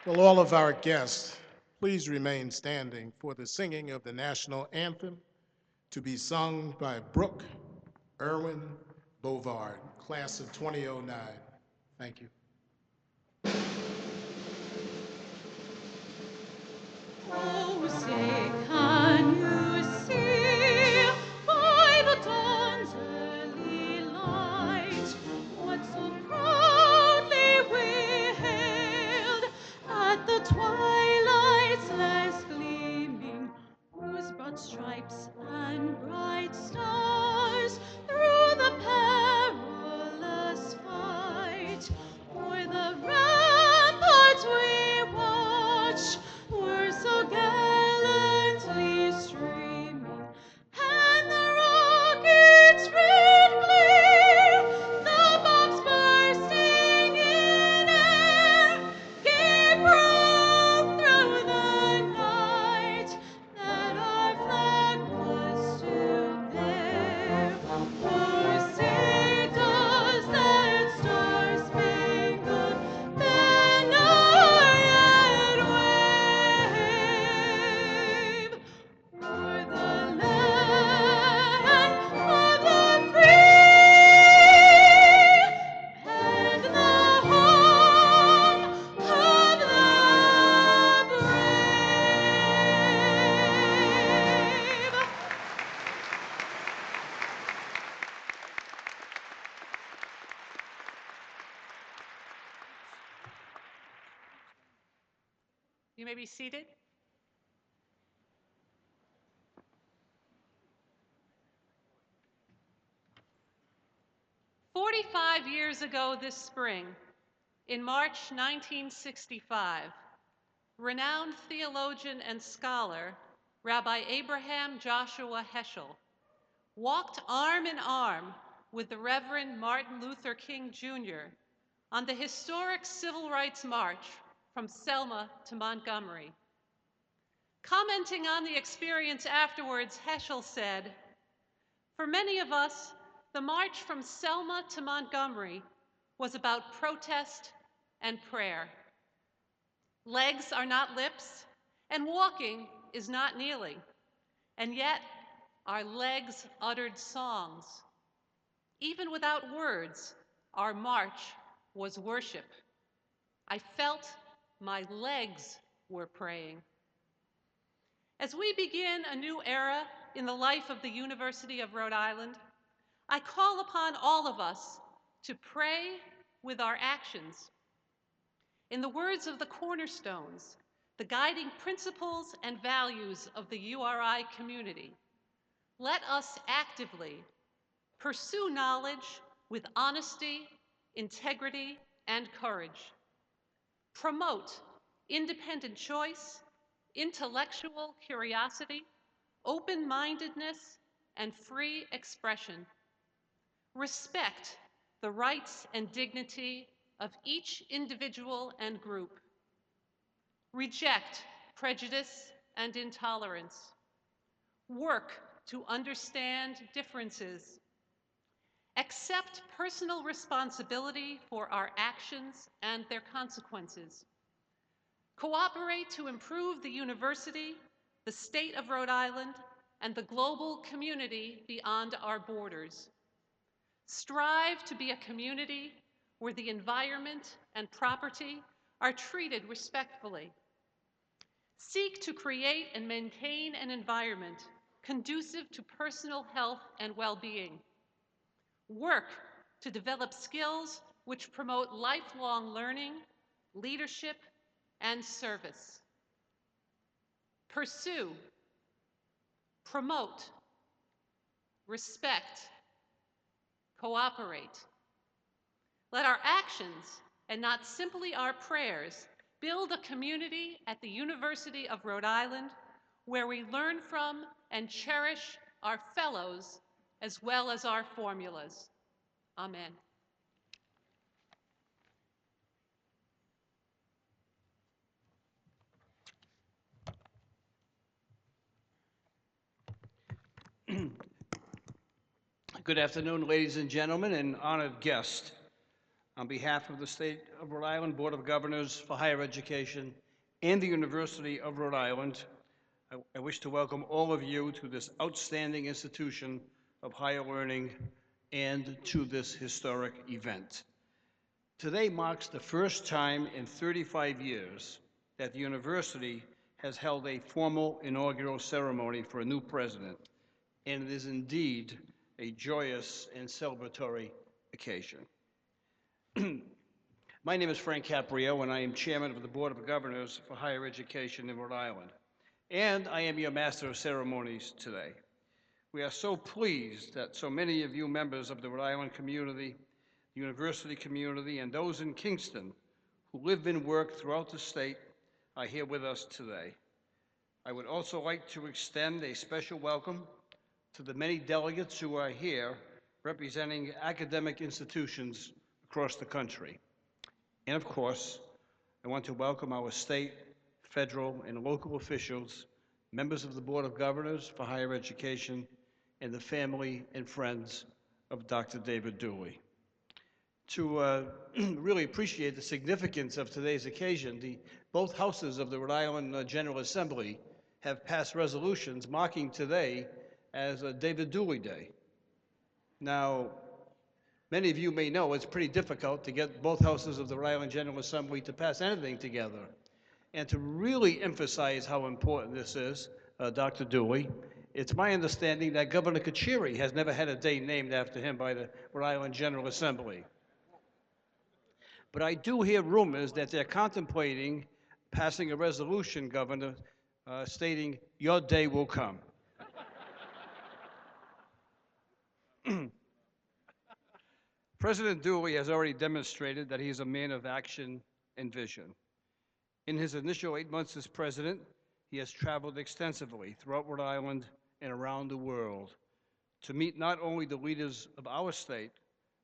Will all of our guests please remain standing for the singing of the national anthem to be sung by Brooke Irwin Bovard, class of 2009. Thank you. Oh, say, can you see by the dawn's early light what so proudly we hailed at the twilight's last gleaming, whose broad stripes and bright stars through the perilous fight o'er the ramparts we watched were so gallantly streaming, and the rockets' red glare, the bombs bursting in air, gave proof through the night that our flag was still there. Oh, say does that star-spangled banner yet wave o'er the land of the free and the home of the brave? You may be seated. "45 years ago this spring, in March 1965, renowned theologian and scholar Rabbi Abraham Joshua Heschel walked arm in arm with the Reverend Martin Luther King Jr. on the historic Civil Rights March from Selma to Montgomery. Commenting on the experience afterwards, Heschel said, "For many of us, the march from Selma to Montgomery was about protest and prayer. Legs are not lips, and walking is not kneeling, and yet our legs uttered songs. Even without words, our march was worship. I felt my legs were praying." As we begin a new era in the life of the University of Rhode Island, I call upon all of us to pray with our actions. In the words of the cornerstones, the guiding principles and values of the URI community, let us actively pursue knowledge with honesty, integrity, and courage. Promote independent choice, intellectual curiosity, open-mindedness, and free expression. Respect the rights and dignity of each individual and group. Reject prejudice and intolerance. Work to understand differences. Accept personal responsibility for our actions and their consequences. Cooperate to improve the university, the state of Rhode Island, and the global community beyond our borders. Strive to be a community where the environment and property are treated respectfully. Seek to create and maintain an environment conducive to personal health and well-being. Work to develop skills which promote lifelong learning, leadership, and service. Pursue, promote, respect, cooperate. Let our actions, and not simply our prayers, build a community at the University of Rhode Island where we learn from and cherish our fellows as well as our formulas. Amen. Good afternoon, ladies and gentlemen, and honored guests. On behalf of the State of Rhode Island Board of Governors for Higher Education and the University of Rhode Island, I wish to welcome all of you to this outstanding institution of higher learning and to this historic event. Today marks the first time in 35 years that the university has held a formal inaugural ceremony for a new president, and it is indeed a joyous and celebratory occasion. My name is Frank Caprio, and I am chairman of the Board of Governors for Higher Education in Rhode Island, and I am your master of ceremonies today. We are so pleased that so many of you members of the Rhode Island community, the university community, and those in Kingston who live and work throughout the state are here with us today. I would also like to extend a special welcome to the many delegates who are here representing academic institutions across the country. And of course, I want to welcome our state, federal, and local officials, members of the Board of Governors for Higher Education, and the family and friends of Dr. David Dooley. To really appreciate the significance of today's occasion, both houses of the Rhode Island General Assembly have passed resolutions marking today as David Dooley Day. Now, many of you may know it's pretty difficult to get both houses of the Rhode Island General Assembly to pass anything together. And to really emphasize how important this is, Dr. Dooley, it's my understanding that Governor Kachiri has never had a day named after him by the Rhode Island General Assembly. But I do hear rumors that they're contemplating passing a resolution, Governor, stating, "Your day will come." President Dooley has already demonstrated that he is a man of action and vision. In his initial 8 months as president, he has traveled extensively throughout Rhode Island and around the world to meet not only the leaders of our state,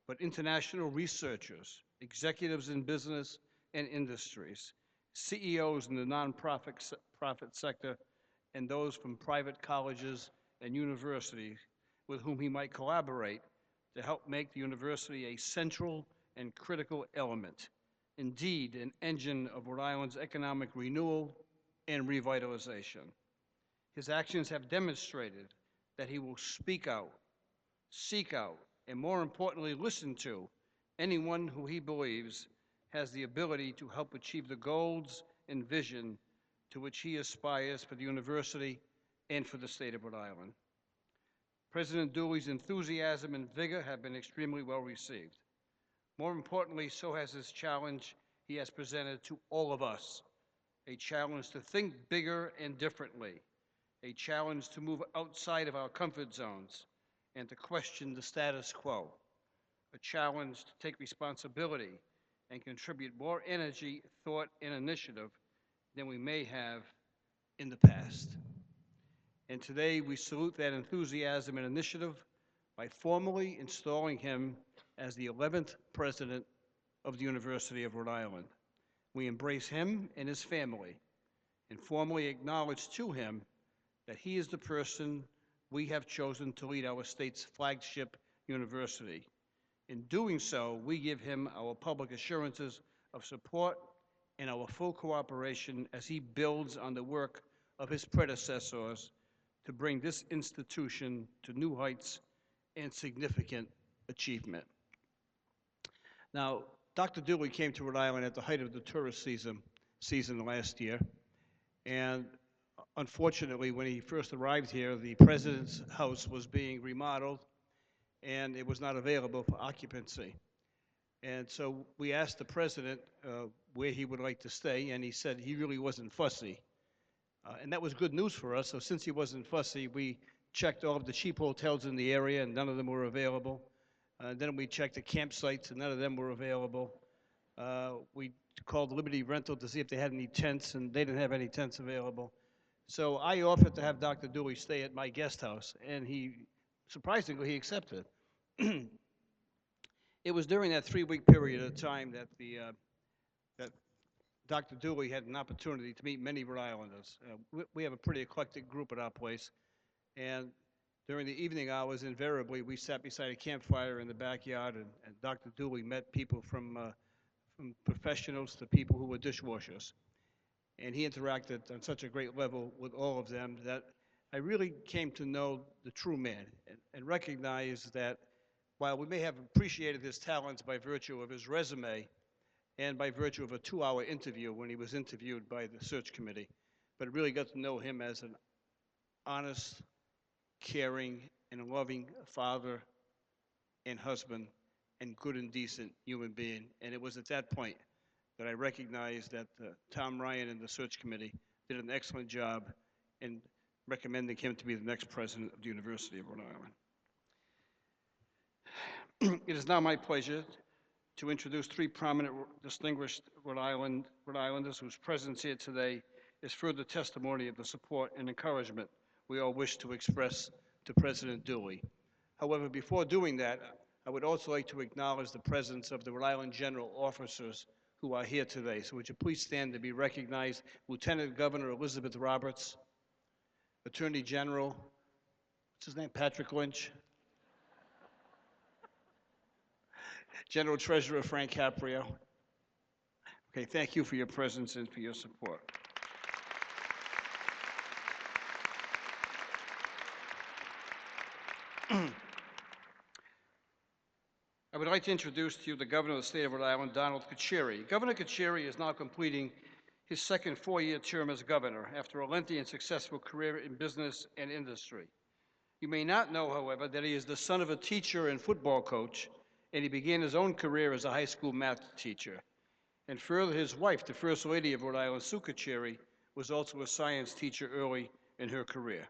but international researchers, executives in business and industries, CEOs in the nonprofit sector, and those from private colleges and universities with whom he might collaborate to help make the university a central and critical element, indeed an engine of Rhode Island's economic renewal and revitalization. His actions have demonstrated that he will speak out, seek out, and more importantly, listen to anyone who he believes has the ability to help achieve the goals and vision to which he aspires for the university and for the state of Rhode Island. President Dooley's enthusiasm and vigor have been extremely well received. More importantly, so has his challenge he has presented to all of us, a challenge to think bigger and differently, a challenge to move outside of our comfort zones and to question the status quo, a challenge to take responsibility and contribute more energy, thought, and initiative than we may have in the past. And today we salute that enthusiasm and initiative by formally installing him as the 11th president of the University of Rhode Island. We embrace him and his family and formally acknowledge to him that he is the person we have chosen to lead our state's flagship university. In doing so, we give him our public assurances of support and our full cooperation as he builds on the work of his predecessors to bring this institution to new heights and significant achievement. Now, Dr. Dooley came to Rhode Island at the height of the tourist season last year, and unfortunately, when he first arrived here, the president's house was being remodeled, and it was not available for occupancy. And so we asked the president where he would like to stay, and he said he really wasn't fussy. And that was good news for us. So since he wasn't fussy, we checked all of the cheap hotels in the area, and none of them were available. Then we checked the campsites, and none of them were available. We called Liberty Rental to see if they had any tents, and they didn't have any tents available. So I offered to have Dr. Dooley stay at my guest house, and surprisingly, he accepted. It was during that 3-week period of time that that Dr. Dooley had an opportunity to meet many Rhode Islanders. We have a pretty eclectic group at our place, and During the evening hours, invariably, we sat beside a campfire in the backyard, and Dr. Dooley met people from professionals to people who were dishwashers. And he interacted on such a great level with all of them that I really came to know the true man and recognized that while we may have appreciated his talents by virtue of his resume and by virtue of a 2-hour interview when he was interviewed by the search committee, but really got to know him as an honest, caring, and loving father and husband and good and decent human being. And it was at that point that I recognized that Tom Ryan and the search committee did an excellent job in recommending him to be the next president of the University of Rhode Island. It is now my pleasure to introduce 3 prominent, distinguished Rhode Islanders whose presence here today is further testimony of the support and encouragement we all wish to express to President Dooley. However, before doing that, I would also like to acknowledge the presence of the Rhode Island General Officers who are here today. So would you please stand to be recognized? Lieutenant Governor Elizabeth Roberts, Attorney General, what's his name, Patrick Lynch, General Treasurer Frank Caprio. Okay, thank you for your presence and for your support. I would like to introduce to you the Governor of the State of Rhode Island, Donald Carcieri. Governor Carcieri is now completing his second 4-year term as governor after a lengthy and successful career in business and industry. You may not know, however, that he is the son of a teacher and football coach, and he began his own career as a high school math teacher. And further, his wife, the First Lady of Rhode Island, Sue Carcieri, was also a science teacher early in her career.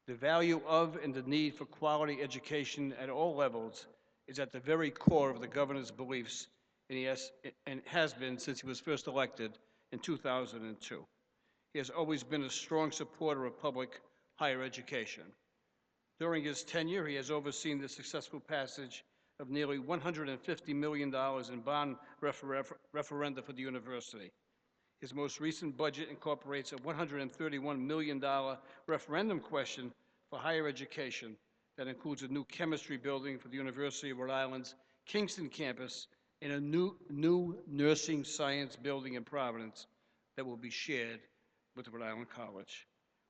The value of and the need for quality education at all levels is at the very core of the governor's beliefs, and has been since he was first elected in 2002. He has always been a strong supporter of public higher education. During his tenure, he has overseen the successful passage of nearly $150 million in bond referenda for the university. His most recent budget incorporates a $131 million referendum question for higher education that includes a new chemistry building for the University of Rhode Island's Kingston campus and a new nursing science building in Providence that will be shared with Rhode Island College.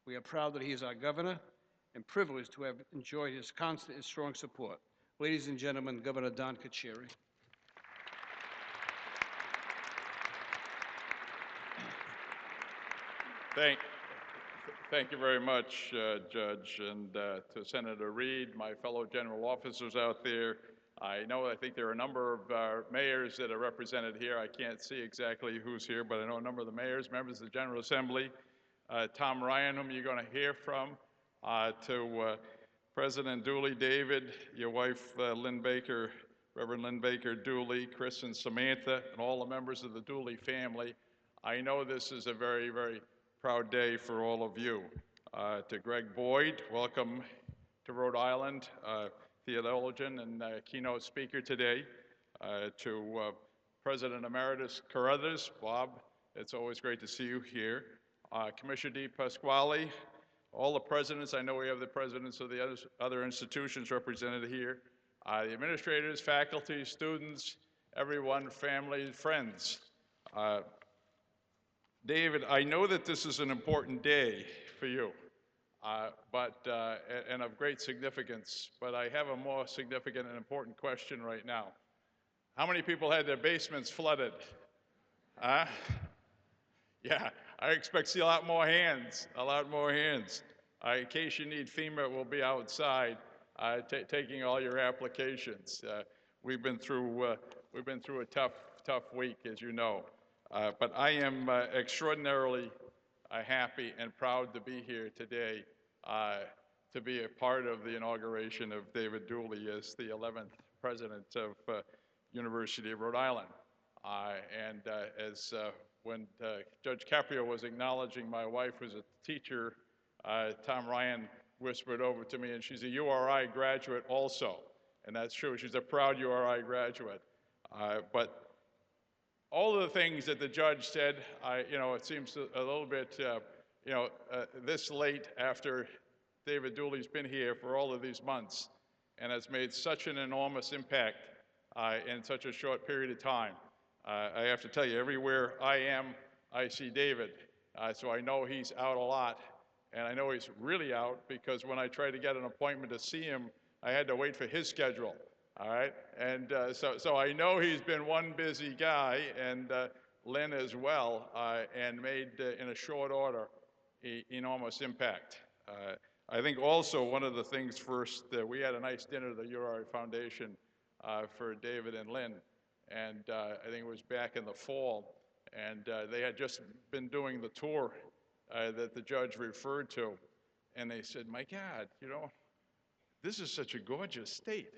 We are proud that he is our governor and privileged to have enjoyed his constant and strong support. Ladies and gentlemen, Governor Don Carcieri. Thank you very much, Judge, and to Senator Reed, my fellow general officers out there. I think there are a number of mayors that are represented here. I can't see exactly who's here, but I know a number of the mayors, members of the General Assembly, Tom Ryan, whom you're going to hear from, to President Dooley, David, your wife, Lynn Baker, Reverend Lynn Baker Dooley, Chris and Samantha, and all the members of the Dooley family. I know this is a very, very proud day for all of you. To Greg Boyd, welcome to Rhode Island, theologian and keynote speaker today. To President Emeritus Carruthers, Bob, it's always great to see you here. Commissioner Di Pasquale, all the presidents, I know we have the presidents of the other institutions represented here, the administrators, faculty, students, everyone, family, friends. David, I know that this is an important day for you, and of great significance, but I have a more significant and important question right now. How many people had their basements flooded? Yeah, I expect to see a lot more hands, in case you need FEMA, we'll be outside taking all your applications. We've been through a tough week, as you know. But I am extraordinarily happy and proud to be here today to be a part of the inauguration of David Dooley as the 11th president of University of Rhode Island. When Judge Caprio was acknowledging my wife, who's a teacher, Tom Ryan whispered over to me, and she's a URI graduate also. And that's true, she's a proud URI graduate. But all of the things that the judge said, it seems a little bit, this late after David Dooley's been here for all of these months and has made such an enormous impact in such a short period of time. I have to tell you, everywhere I am, I see David. So I know he's out a lot, and I know he's really out because when I tried to get an appointment to see him, I had to wait for his schedule, all right? And so I know he's been one busy guy, and Lynn as well, and made, in a short order, enormous impact. I think also one of the things first, we had a nice dinner at the URI Foundation for David and Lynn, and I think it was back in the fall, and they had just been doing the tour that the judge referred to, and they said, my God, you know, this is such a gorgeous state.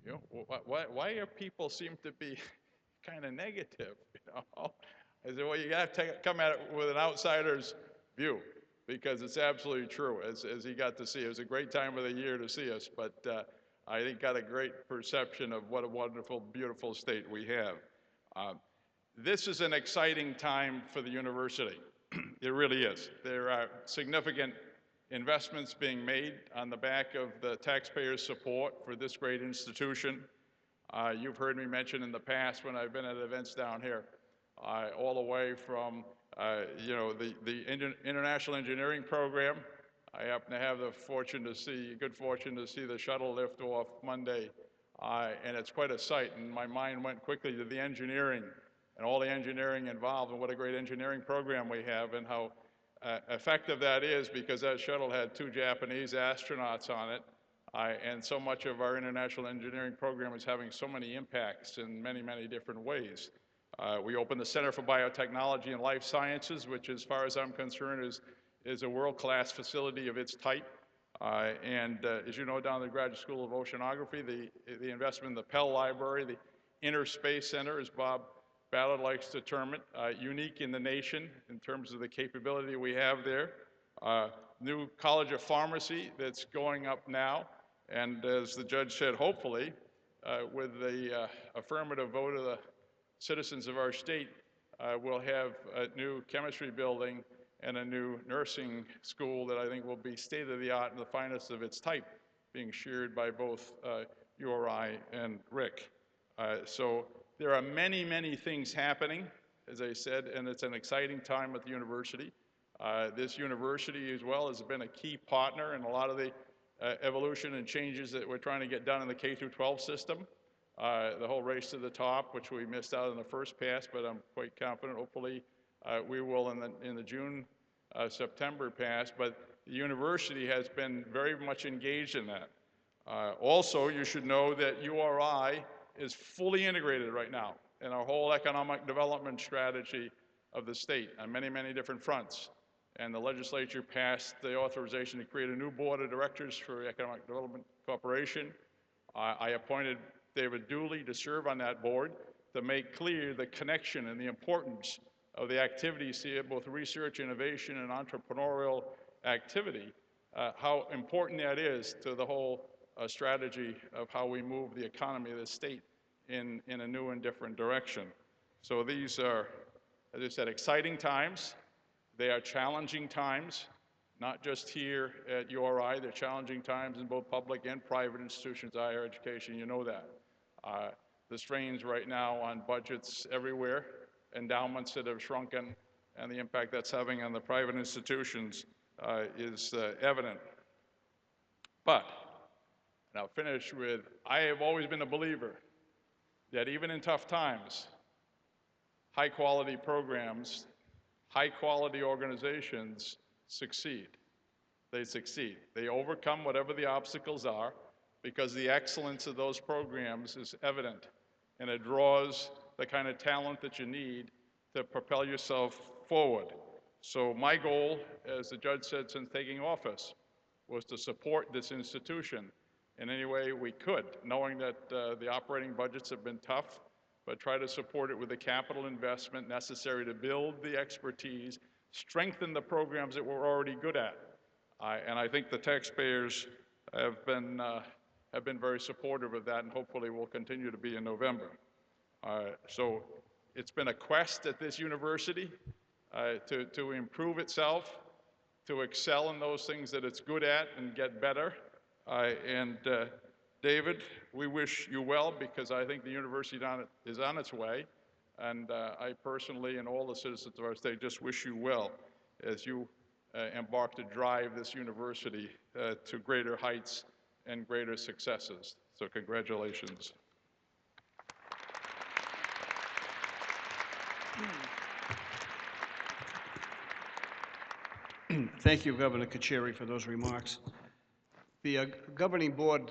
You know, why are people seem to be kind of negative, you know? I said, well, you have to come at it with an outsider's view, because it's absolutely true, as he got to see. It was a great time of the year to see us, but I think got a great perception of what a wonderful, beautiful state we have. This is an exciting time for the university. It really is. There are significant investments being made on the back of the taxpayers' support for this great institution. You've heard me mention in the past when I've been at events down here, all the way from you know, the International Engineering Program. I happen to have the good fortune to see the shuttle lift off Monday, and it's quite a sight, and my mind went quickly to the engineering and all the engineering involved, and what a great engineering program we have, and how effective that is, because that shuttle had 2 Japanese astronauts on it, and so much of our international engineering program is having so many impacts in many, many different ways. We opened the Center for Biotechnology and Life Sciences, which, as far as I'm concerned, is a world-class facility of its type. And as you know, down at the Graduate School of Oceanography, the investment in the Pell Library, the Inner Space Center, as Bob Ballard likes to term it, unique in the nation in terms of the capability we have there. New College of Pharmacy that's going up now, and as the judge said, hopefully, with the affirmative vote of the citizens of our state, we'll have a new chemistry building and a new nursing school that I think will be state-of-the-art and the finest of its type, being shared by both URI and Rick. So there are many, many things happening, as I said, and it's an exciting time at the university. This university as well has been a key partner in a lot of the evolution and changes that we're trying to get done in the K-12 system. The whole race to the top, which we missed out in the first pass, but I'm quite confident, hopefully, we will in the June, September pass, but the university has been very much engaged in that. Also, you should know that URI is fully integrated right now in our whole economic development strategy of the state on many, many different fronts. And the legislature passed the authorization to create a new board of directors for Economic Development Corporation. I appointed David Dooley to serve on that board to make clear the connection and the importance of the activities here, both research, innovation, and entrepreneurial activity, how important that is to the whole strategy of how we move the economy of the state in a new and different direction. So these are, as I said, exciting times. They are challenging times, not just here at URI. They're challenging times in both public and private institutions of higher education. You know that. The strains right now on budgets everywhere, endowments that have shrunken, and the impact that's having on the private institutions is evident. But, and I'll finish with, I have always been a believer that even in tough times, high quality programs, high quality organizations succeed. They succeed. They overcome whatever the obstacles are, because the excellence of those programs is evident, and it draws the kind of talent that you need to propel yourself forward. So my goal, as the judge said since taking office, was to support this institution in any way we could, knowing that the operating budgets have been tough, but try to support it with the capital investment necessary to build the expertise, strengthen the programs that we're already good at. And I think the taxpayers have been very supportive of that, and hopefully will continue to be in November. So it's been a quest at this university to improve itself, to excel in those things that it's good at and get better. David, we wish you well, because I think the university is on its way. And I personally and all the citizens of our state just wish you well as you embark to drive this university to greater heights and greater successes. So congratulations. Thank you, Governor Kacheri, for those remarks. The governing board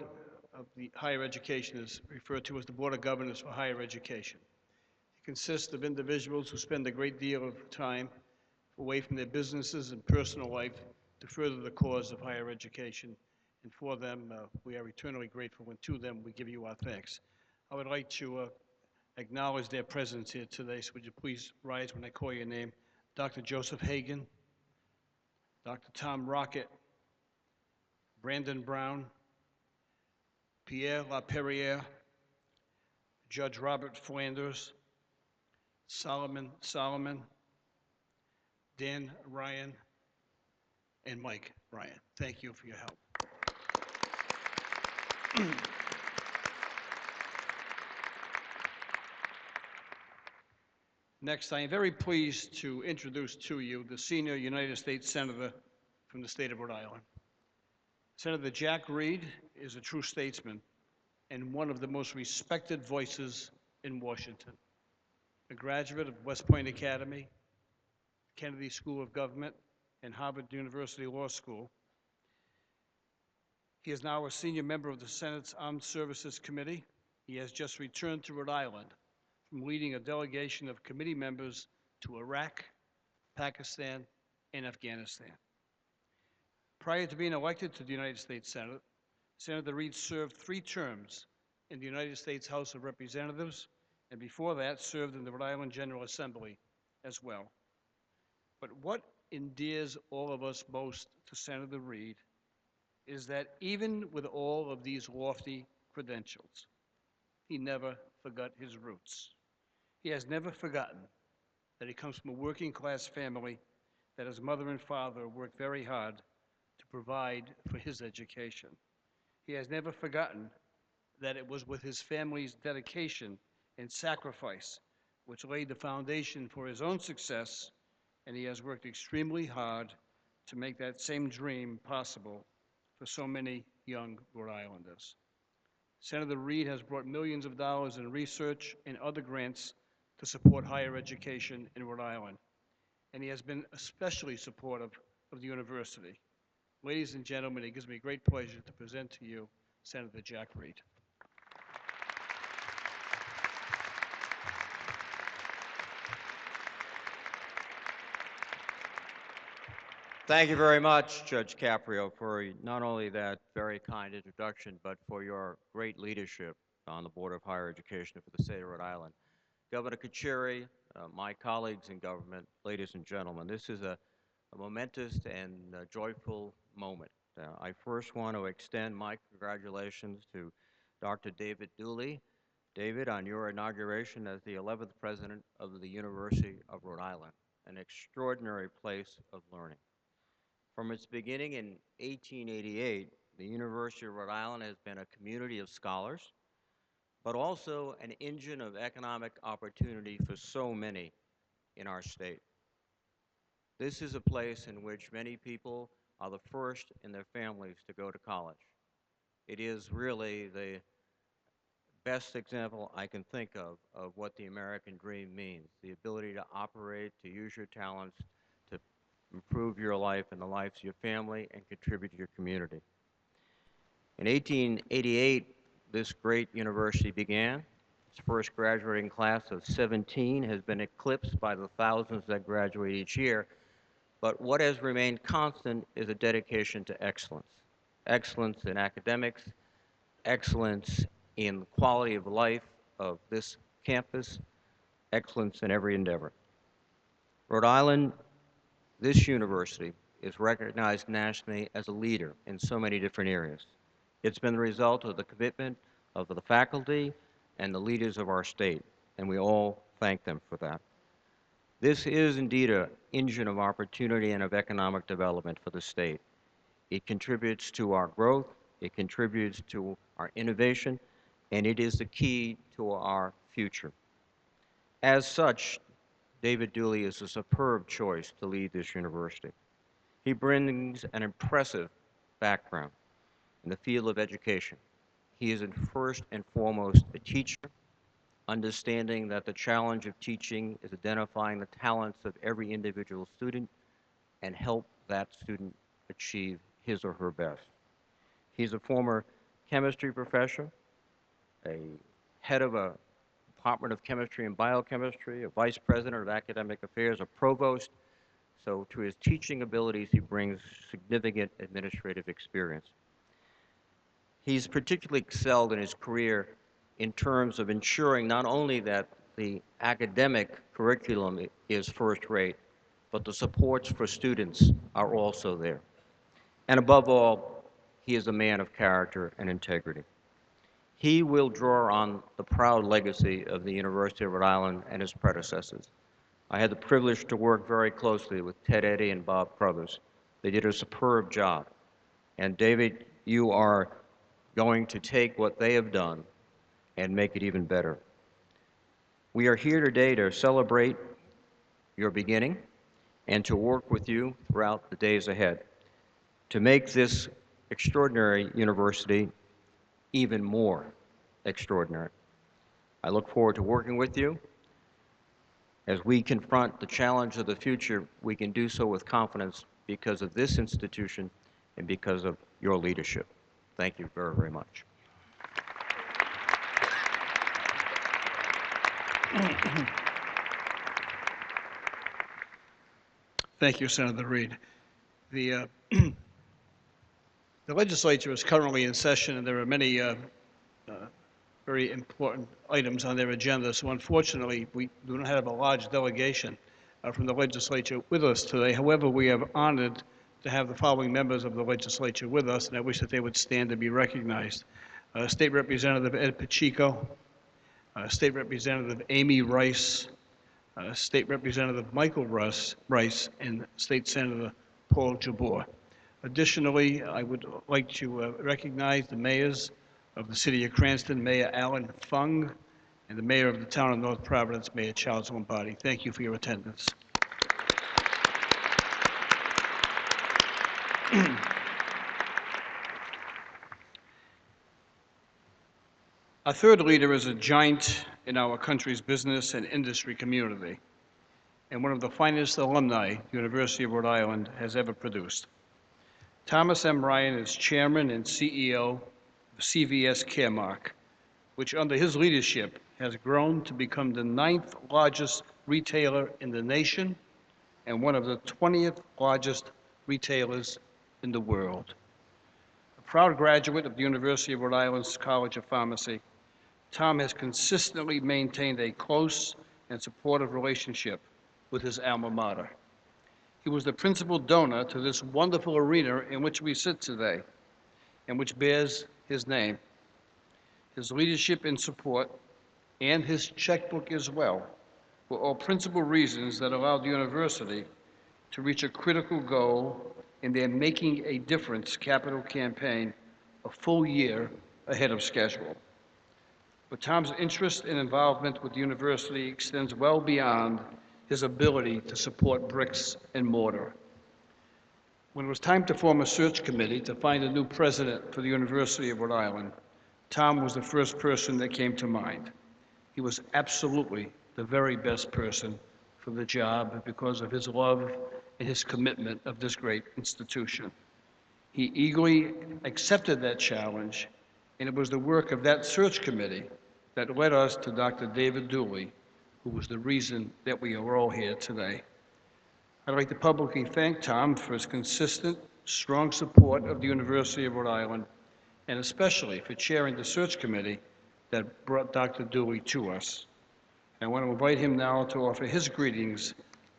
of the higher education is referred to as the Board of Governors for Higher Education. It consists of individuals who spend a great deal of time away from their businesses and personal life to further the cause of higher education. And for them, we are eternally grateful, and to them we give you our thanks. I would like to acknowledge their presence here today, so would you please rise when I call your name. Dr. Joseph Hagan, Dr. Tom Rocket, Brandon Brown, Pierre LaPerriere, Judge Robert Flanders, Solomon, Dan Ryan, and Mike Ryan. Thank you for your help. Next, I am very pleased to introduce to you the senior United States Senator from the state of Rhode Island. Senator Jack Reed is a true statesman and one of the most respected voices in Washington. A graduate of West Point Academy, Kennedy School of Government, and Harvard University Law School. He is now a senior member of the Senate's Armed Services Committee. He has just returned to Rhode Island from leading a delegation of committee members to Iraq, Pakistan, and Afghanistan. Prior to being elected to the United States Senate, Senator Reed served 3 terms in the United States House of Representatives, and before that served in the Rhode Island General Assembly as well. But what endears all of us most to Senator Reed is that even with all of these lofty credentials, he never forgot his roots. He has never forgotten that he comes from a working class family, that his mother and father worked very hard to provide for his education. He has never forgotten that it was with his family's dedication and sacrifice which laid the foundation for his own success, and he has worked extremely hard to make that same dream possible for so many young Rhode Islanders. Senator Reed has brought millions of dollars in research and other grants to support higher education in Rhode Island, and he has been especially supportive of the university. Ladies and gentlemen, it gives me great pleasure to present to you Senator Jack Reed. Thank you very much, Judge Caprio, for not only that very kind introduction, but for your great leadership on the Board of Higher Education for the state of Rhode Island. Governor Kacheri, my colleagues in government, ladies and gentlemen, this is a momentous and joyful moment. I first want to extend my congratulations to Dr. David Dooley. David, on your inauguration as the 11th President of the University of Rhode Island, an extraordinary place of learning. From its beginning in 1888, the University of Rhode Island has been a community of scholars, but also an engine of economic opportunity for so many in our state. This is a place in which many people are the first in their families to go to college. It is really the best example I can think of what the American dream means, the ability to operate, to use your talents, to improve your life and the lives of your family and contribute to your community. In 1888, this great university began. Its first graduating class of 17 has been eclipsed by the thousands that graduate each year. But what has remained constant is a dedication to excellence. Excellence in academics, excellence in the quality of life of this campus, excellence in every endeavor. Rhode Island, this university, is recognized nationally as a leader in so many different areas. It's been the result of the commitment of the faculty and the leaders of our state, and we all thank them for that. This is indeed an engine of opportunity and of economic development for the state. It contributes to our growth, it contributes to our innovation, and it is the key to our future. As such, David Dooley is a superb choice to lead this university. He brings an impressive background in the field of education. He is first and foremost a teacher, understanding that the challenge of teaching is identifying the talents of every individual student and help that student achieve his or her best. He's a former chemistry professor, a head of a Department of Chemistry and Biochemistry, a vice president of academic affairs, a provost. So to his teaching abilities, he brings significant administrative experience. He's particularly excelled in his career in terms of ensuring not only that the academic curriculum is first rate, but the supports for students are also there. And above all, he is a man of character and integrity. He will draw on the proud legacy of the University of Rhode Island and his predecessors. I had the privilege to work very closely with Ted Eddy and Bob Crothers. They did a superb job. And David, you are going to take what they have done and make it even better. We are here today to celebrate your beginning and to work with you throughout the days ahead to make this extraordinary university even more extraordinary. I look forward to working with you. As we confront the challenge of the future, we can do so with confidence because of this institution and because of your leadership. Thank you very, very much. Thank you, Senator Reed. The legislature is currently in session, and there are many very important items on their agenda. So unfortunately, we do not have a large delegation from the legislature with us today. However, we have honored to have the following members of the legislature with us, and I wish that they would stand to be recognized. State Representative Ed Pacheco, State Representative Amy Rice, State Representative Michael Rice, and State Senator Paul Jabour. Additionally, I would like to recognize the mayors of the city of Cranston, Mayor Alan Fung, and the mayor of the town of North Providence, Mayor Charles Lombardi. Thank you for your attendance. Our third leader is a giant in our country's business and industry community, and one of the finest alumni the University of Rhode Island has ever produced. Thomas M. Ryan is chairman and CEO of CVS Caremark, which under his leadership has grown to become the 9th largest retailer in the nation and one of the 20th largest retailers in the world. A proud graduate of the University of Rhode Island's College of Pharmacy, Tom has consistently maintained a close and supportive relationship with his alma mater. He was the principal donor to this wonderful arena in which we sit today, and which bears his name. His leadership and support, and his checkbook as well, were all principal reasons that allowed the university to reach a critical goal in their Making a Difference capital campaign a full year ahead of schedule. But Tom's interest and involvement with the university extends well beyond his ability to support bricks and mortar. When it was time to form a search committee to find a new president for the University of Rhode Island, Tom was the first person that came to mind. He was absolutely the very best person for the job because of his love and his commitment of this great institution. He eagerly accepted that challenge, and it was the work of that search committee that led us to Dr. David Dooley, who was the reason that we are all here today. I'd like to publicly thank Tom for his consistent, strong support of the University of Rhode Island, and especially for chairing the search committee that brought Dr. Dooley to us. I want to invite him now to offer his greetings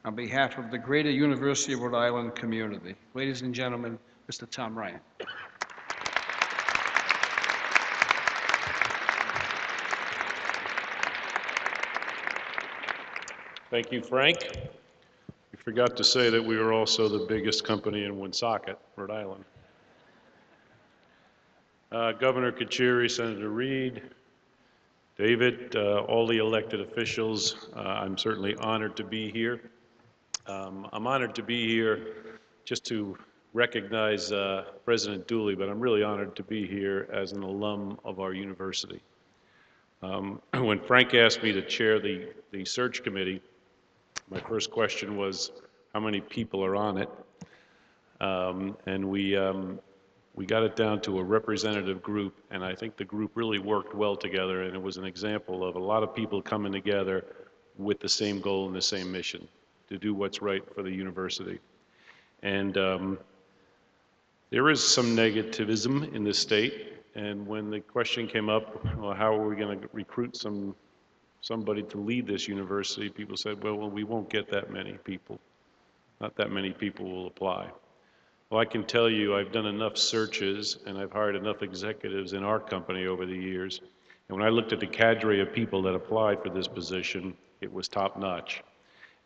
on behalf of the greater University of Rhode Island community. Ladies and gentlemen, Mr. Tom Ryan. Thank you, Frank. You forgot to say that we are also the biggest company in Woonsocket, Rhode Island. Governor Kachiri, Senator Reed, David, all the elected officials, I'm certainly honored to be here. I'm honored to be here just to recognize President Dooley, but I'm really honored to be here as an alum of our university. When Frank asked me to chair the search committee, my first question was, how many people are on it? And we got it down to a representative group, and I think the group really worked well together, and it was an example of a lot of people coming together with the same goal and the same mission, to do what's right for the university. And there is some negativism in the state, and when the question came up, well, how are we going to recruit somebody to lead this university, people said, well, we won't get that many people. Not that many people will apply. Well, I can tell you I've done enough searches and I've hired enough executives in our company over the years. And when I looked at the cadre of people that applied for this position, it was top notch.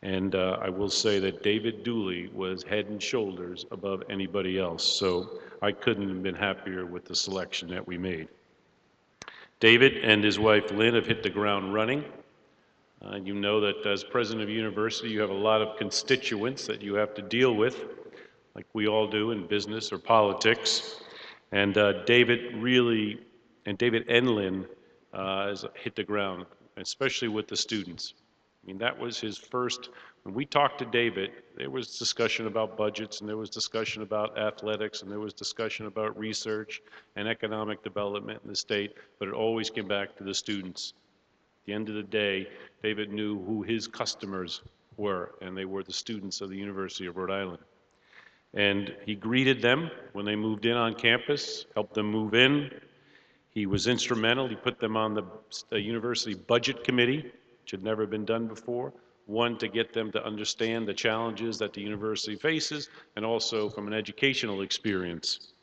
And I will say that David Dooley was head and shoulders above anybody else. So I couldn't have been happier with the selection that we made. David and his wife Lynn have hit the ground running. You know that as president of university, you have a lot of constituents that you have to deal with, like we all do in business or politics. And David and Lynn has hit the ground, especially with the students. I mean, that was his first, when we talked to David, there was discussion about budgets, and there was discussion about athletics, and there was discussion about research and economic development in the state, but it always came back to the students. At the end of the day, David knew who his customers were, and they were the students of the University of Rhode Island. And he greeted them when they moved in on campus, helped them move in. He was instrumental. He put them on the university budget committee, which had never been done before. One, to get them to understand the challenges that the university faces, and also from an educational experience.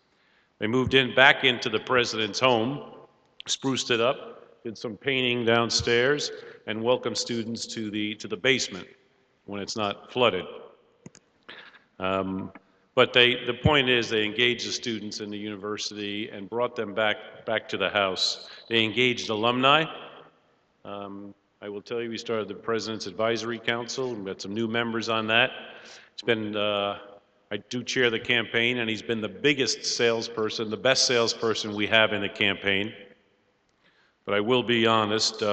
They moved back into the president's home, spruced it up, did some painting downstairs, and welcomed students to the basement when it's not flooded. But the point is they engaged the students in the university and brought them back to the house. They engaged alumni. I will tell you, we started the President's Advisory Council, and we've got some new members on that. It's been, I do chair the campaign, and he's been the biggest salesperson, the best salesperson we have in the campaign. But I will be honest,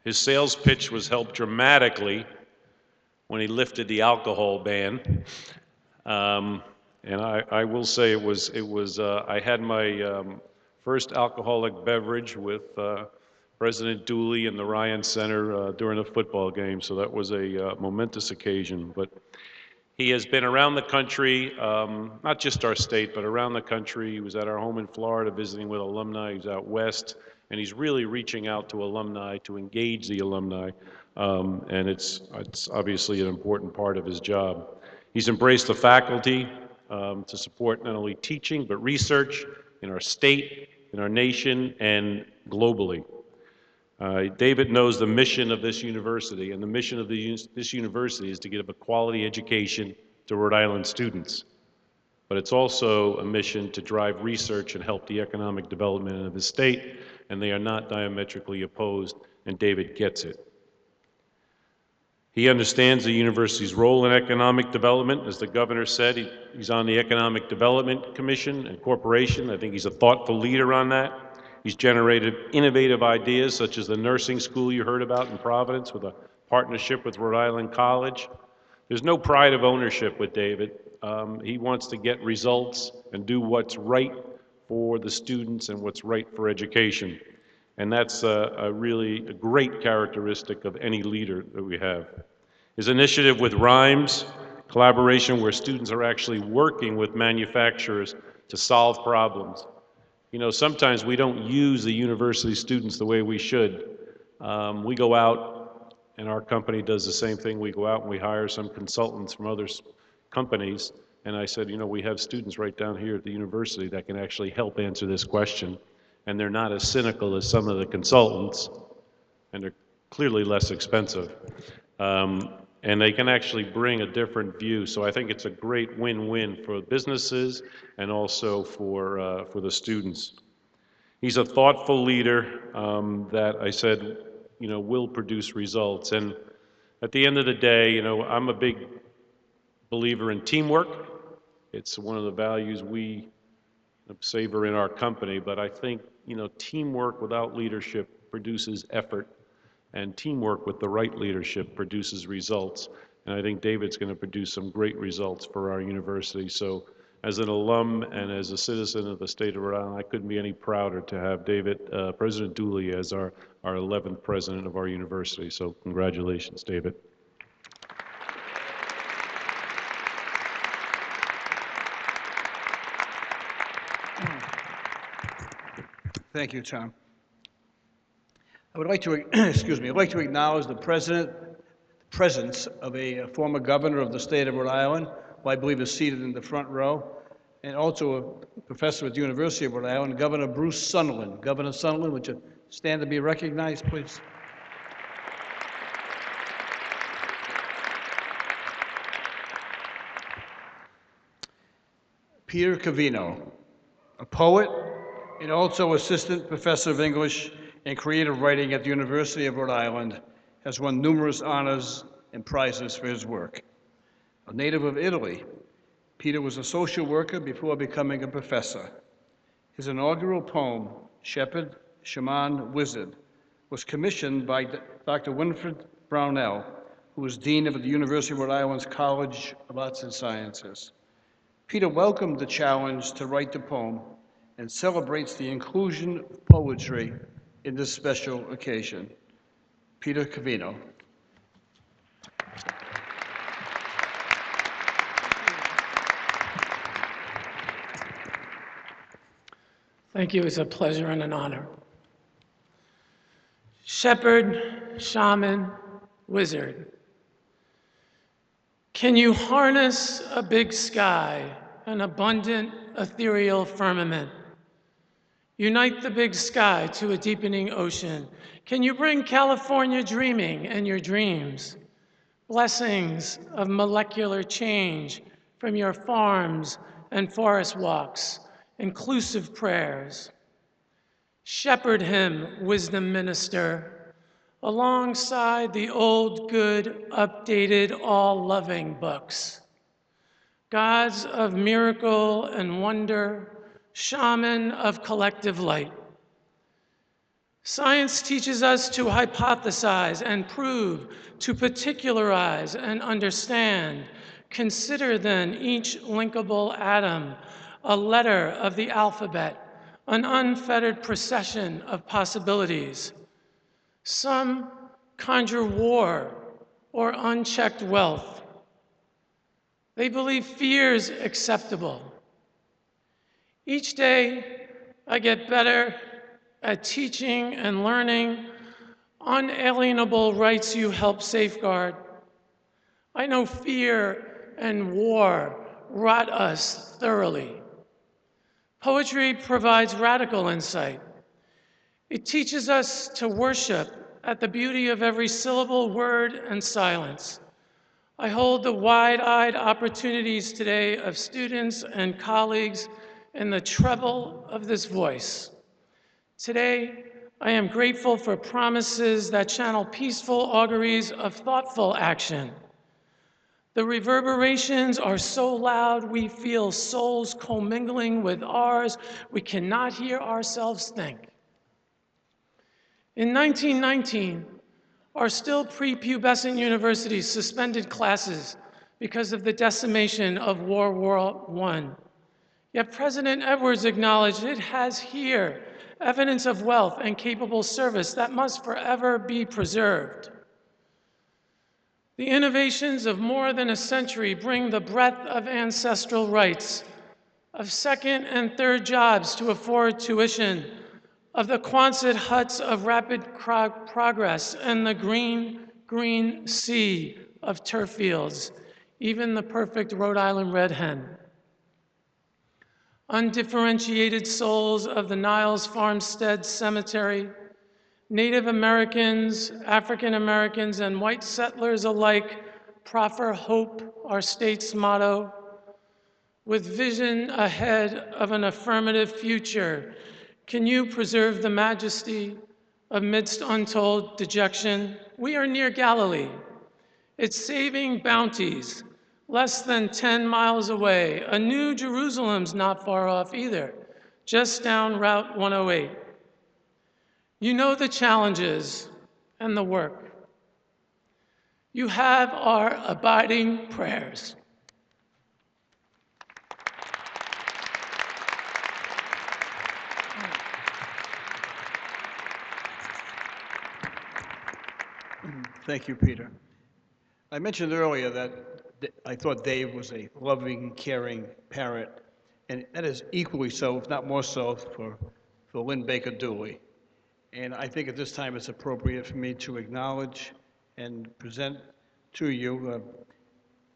his sales pitch was helped dramatically when he lifted the alcohol ban. And I will say I had my first alcoholic beverage with President Dooley in the Ryan Center during a football game, so that was a momentous occasion. But he has been around the country, not just our state, but around the country. He was at our home in Florida visiting with alumni. He's out west, and he's really reaching out to alumni to engage the alumni, and it's obviously an important part of his job. He's embraced the faculty to support not only teaching, but research in our state, in our nation, and globally. David knows the mission of this university, and the mission of this university is to give a quality education to Rhode Island students. But it's also a mission to drive research and help the economic development of the state, and they are not diametrically opposed, and David gets it. He understands the university's role in economic development. As the governor said, he's on the Economic Development Commission and Corporation. I think he's a thoughtful leader on that. He's generated innovative ideas such as the nursing school you heard about in Providence with a partnership with Rhode Island College. There's no pride of ownership with David. He wants to get results and do what's right for the students and what's right for education. And that's really a great characteristic of any leader that we have. His initiative with Rhymes, collaboration where students are actually working with manufacturers to solve problems. You know, sometimes we don't use the university students the way we should. We go out, and our company does the same thing. We go out and we hire some consultants from other companies, and I said, you know, we have students right down here at the university that can actually help answer this question, and they're not as cynical as some of the consultants, and they're clearly less expensive. and they can actually bring a different view. So I think it's a great win-win for businesses and also for the students. He's a thoughtful leader that I said, will produce results. And at the end of the day, I'm a big believer in teamwork. It's one of the values we savor in our company, but I think, teamwork without leadership produces effort, and teamwork with the right leadership produces results. And I think David's going to produce some great results for our university. So as an alum and as a citizen of the state of Rhode Island, I couldn't be any prouder to have President Dooley as our 11th president of our university. So congratulations, David. Thank you, Tom. I would like to, excuse me, I'd like to acknowledge the presence of a former governor of the state of Rhode Island, who I believe is seated in the front row, and also a professor at the University of Rhode Island, Governor Bruce Sunderland. Governor Sunderland, would you stand to be recognized, please? Pierre Covin, a poet and also assistant professor of English and creative writing at the University of Rhode Island, has won numerous honors and prizes for his work. A native of Italy, Peter was a social worker before becoming a professor. His inaugural poem, Shepherd, Shaman, Wizard, was commissioned by Dr. Winfred Brownell, who was Dean of the University of Rhode Island's College of Arts and Sciences. Peter welcomed the challenge to write the poem and celebrates the inclusion of poetry in this special occasion. Peter Covin. Thank you. It's a pleasure and an honor. Shepherd, shaman, wizard. Can you harness a big sky, an abundant ethereal firmament? Unite the big sky to a deepening ocean. Can you bring California dreaming and your dreams? Blessings of molecular change from your farms and forest walks, inclusive prayers. Shepherd him, wisdom minister, alongside the old, good, updated, all-loving books. Gods of miracle and wonder, shaman of collective light. Science teaches us to hypothesize and prove, to particularize and understand. Consider then each linkable atom a letter of the alphabet, an unfettered procession of possibilities. Some conjure war or unchecked wealth. They believe fear's acceptable. Each day, I get better at teaching and learning unalienable rights you help safeguard. I know fear and war rot us thoroughly. Poetry provides radical insight. It teaches us to worship at the beauty of every syllable, word, and silence. I hold the wide-eyed opportunities today of students and colleagues in the treble of this voice. Today, I am grateful for promises that channel peaceful auguries of thoughtful action. The reverberations are so loud we feel souls commingling with ours. We cannot hear ourselves think. In 1919, our still prepubescent universities suspended classes because of the decimation of World War I. Yet President Edwards acknowledged it has here evidence of wealth and capable service that must forever be preserved. The innovations of more than a century bring the breadth of ancestral rights, of second and third jobs to afford tuition, of the Quonset huts of rapid progress, and the green, green sea of turf fields, even the perfect Rhode Island red hen. Undifferentiated souls of the Niles Farmstead Cemetery, Native Americans, African Americans, and white settlers alike proffer hope, our state's motto. With vision ahead of an affirmative future, can you preserve the majesty amidst untold dejection? We are near Galilee. It's saving bounties, less than 10 miles away. A new Jerusalem's not far off either, just down Route 108. You know the challenges and the work. You have our abiding prayers. Thank you, Peter. I mentioned earlier that I thought Dave was a loving, caring parent, and that is equally so, if not more so, for Lynn Baker Dooley. And I think at this time it's appropriate for me to acknowledge and present to you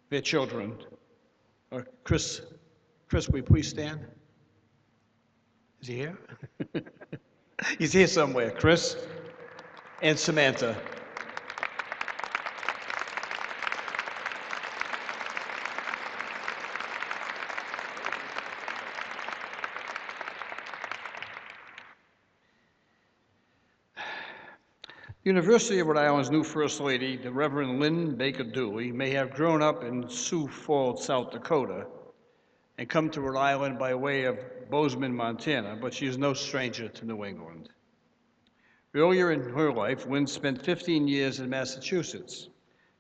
their children. Chris, will you please stand? Is he here? He's here somewhere. Chris and Samantha. University of Rhode Island's new First Lady, the Reverend Lynn Baker Dooley, may have grown up in Sioux Falls, South Dakota, and come to Rhode Island by way of Bozeman, Montana, but she is no stranger to New England. Earlier in her life, Lynn spent 15 years in Massachusetts,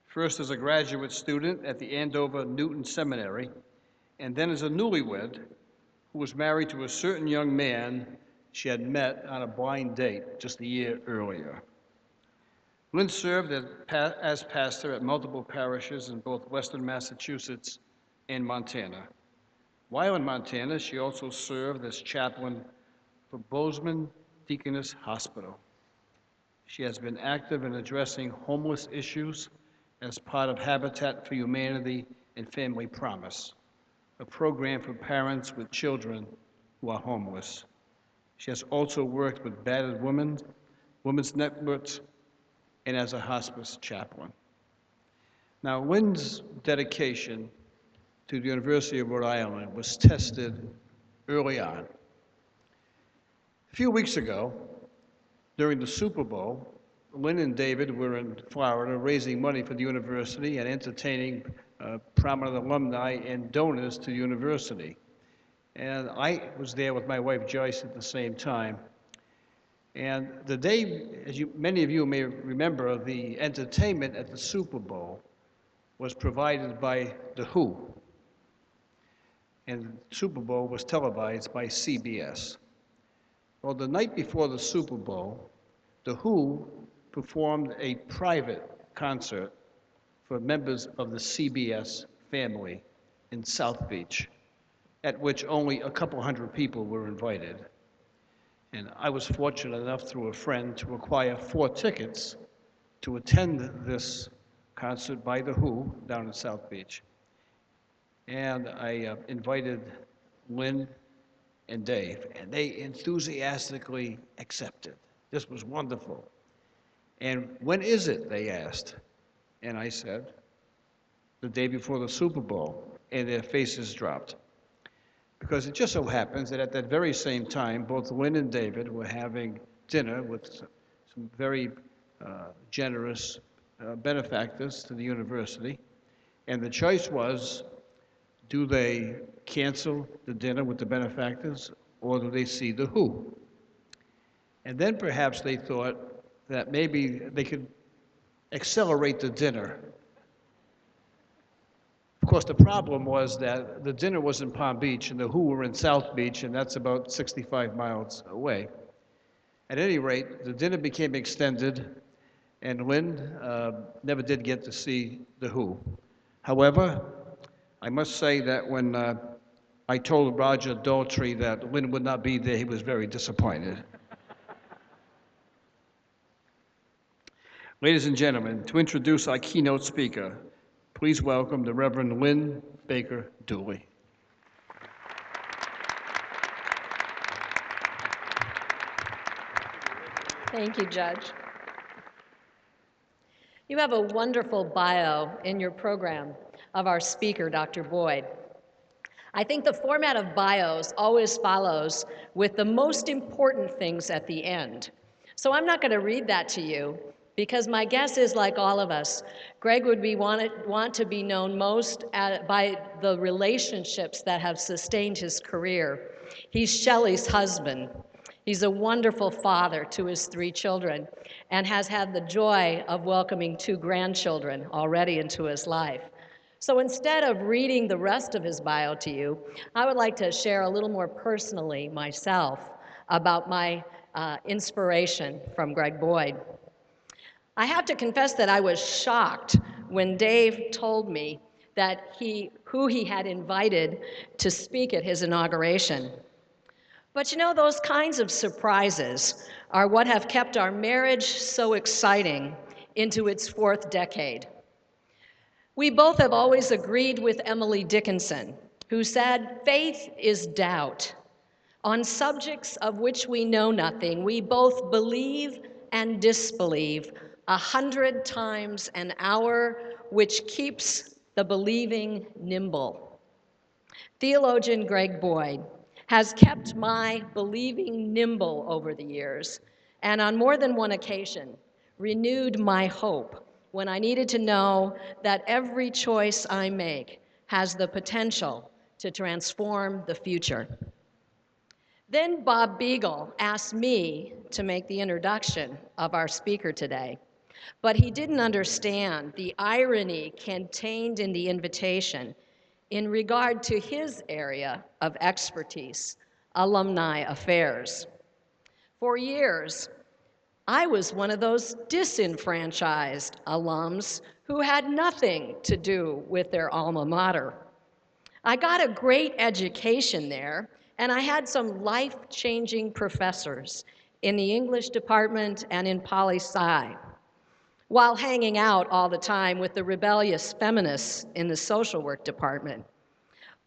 first as a graduate student at the Andover Newton Seminary, and then as a newlywed who was married to a certain young man she had met on a blind date just a year earlier. Lynn served as pastor at multiple parishes in both western Massachusetts and Montana. While in Montana, she also served as chaplain for Bozeman Deaconess Hospital. She has been active in addressing homeless issues as part of Habitat for Humanity and Family Promise, a program for parents with children who are homeless. She has also worked with battered women, women's networks, and as a hospice chaplain. Now, Lynn's dedication to the University of Rhode Island was tested early on. A few weeks ago, during the Super Bowl, Lynn and David were in Florida raising money for the university and entertaining prominent alumni and donors to the university. And I was there with my wife Joyce at the same time. And the day, as many of you may remember, the entertainment at the Super Bowl was provided by The Who. And the Super Bowl was televised by CBS. Well, the night before the Super Bowl, The Who performed a private concert for members of the CBS family in South Beach, at which only a couple hundred people were invited. And I was fortunate enough through a friend to acquire 4 tickets to attend this concert by The Who down in South Beach. And I invited Lynn and Dave, and they enthusiastically accepted. This was wonderful. And when is it, they asked. And I said, the day before the Super Bowl, and their faces dropped. Because it just so happens that at that very same time, both Lynn and David were having dinner with some very generous benefactors to the university. And the choice was, do they cancel the dinner with the benefactors, or do they see The Who? And then perhaps they thought that maybe they could accelerate the dinner. Of course, the problem was that the dinner was in Palm Beach and The Who were in South Beach, and that's about 65 miles away. At any rate, the dinner became extended, and Lynn never did get to see The Who. However, I must say that when I told Roger Daltrey that Lynn would not be there, he was very disappointed. Ladies and gentlemen, to introduce our keynote speaker, please welcome the Reverend Lynn Baker Dooley. Thank you, Judge. You have a wonderful bio in your program of our speaker, Dr. Boyd. I think the format of bios always follows with the most important things at the end. So I'm not going to read that to you because my guess is, like all of us, Greg would want to be known most by the relationships that have sustained his career. He's Shelley's husband. He's a wonderful father to his 3 children and has had the joy of welcoming 2 grandchildren already into his life. So instead of reading the rest of his bio to you, I would like to share a little more personally myself about my inspiration from Greg Boyd. I have to confess that I was shocked when Dave told me that who he had invited to speak at his inauguration. But you know, those kinds of surprises are what have kept our marriage so exciting into its 4th decade. We both have always agreed with Emily Dickinson, who said, "Faith is doubt. On subjects of which we know nothing, we both believe and disbelieve 100 times an hour, which keeps the believing nimble." Theologian Greg Boyd has kept my believing nimble over the years, and on more than one occasion, renewed my hope when I needed to know that every choice I make has the potential to transform the future. Then Bob Beagle asked me to make the introduction of our speaker today, but he didn't understand the irony contained in the invitation in regard to his area of expertise, Alumni Affairs. For years, I was one of those disenfranchised alums who had nothing to do with their alma mater. I got a great education there, and I had some life-changing professors in the English department and in poli-sci, while hanging out all the time with the rebellious feminists in the social work department.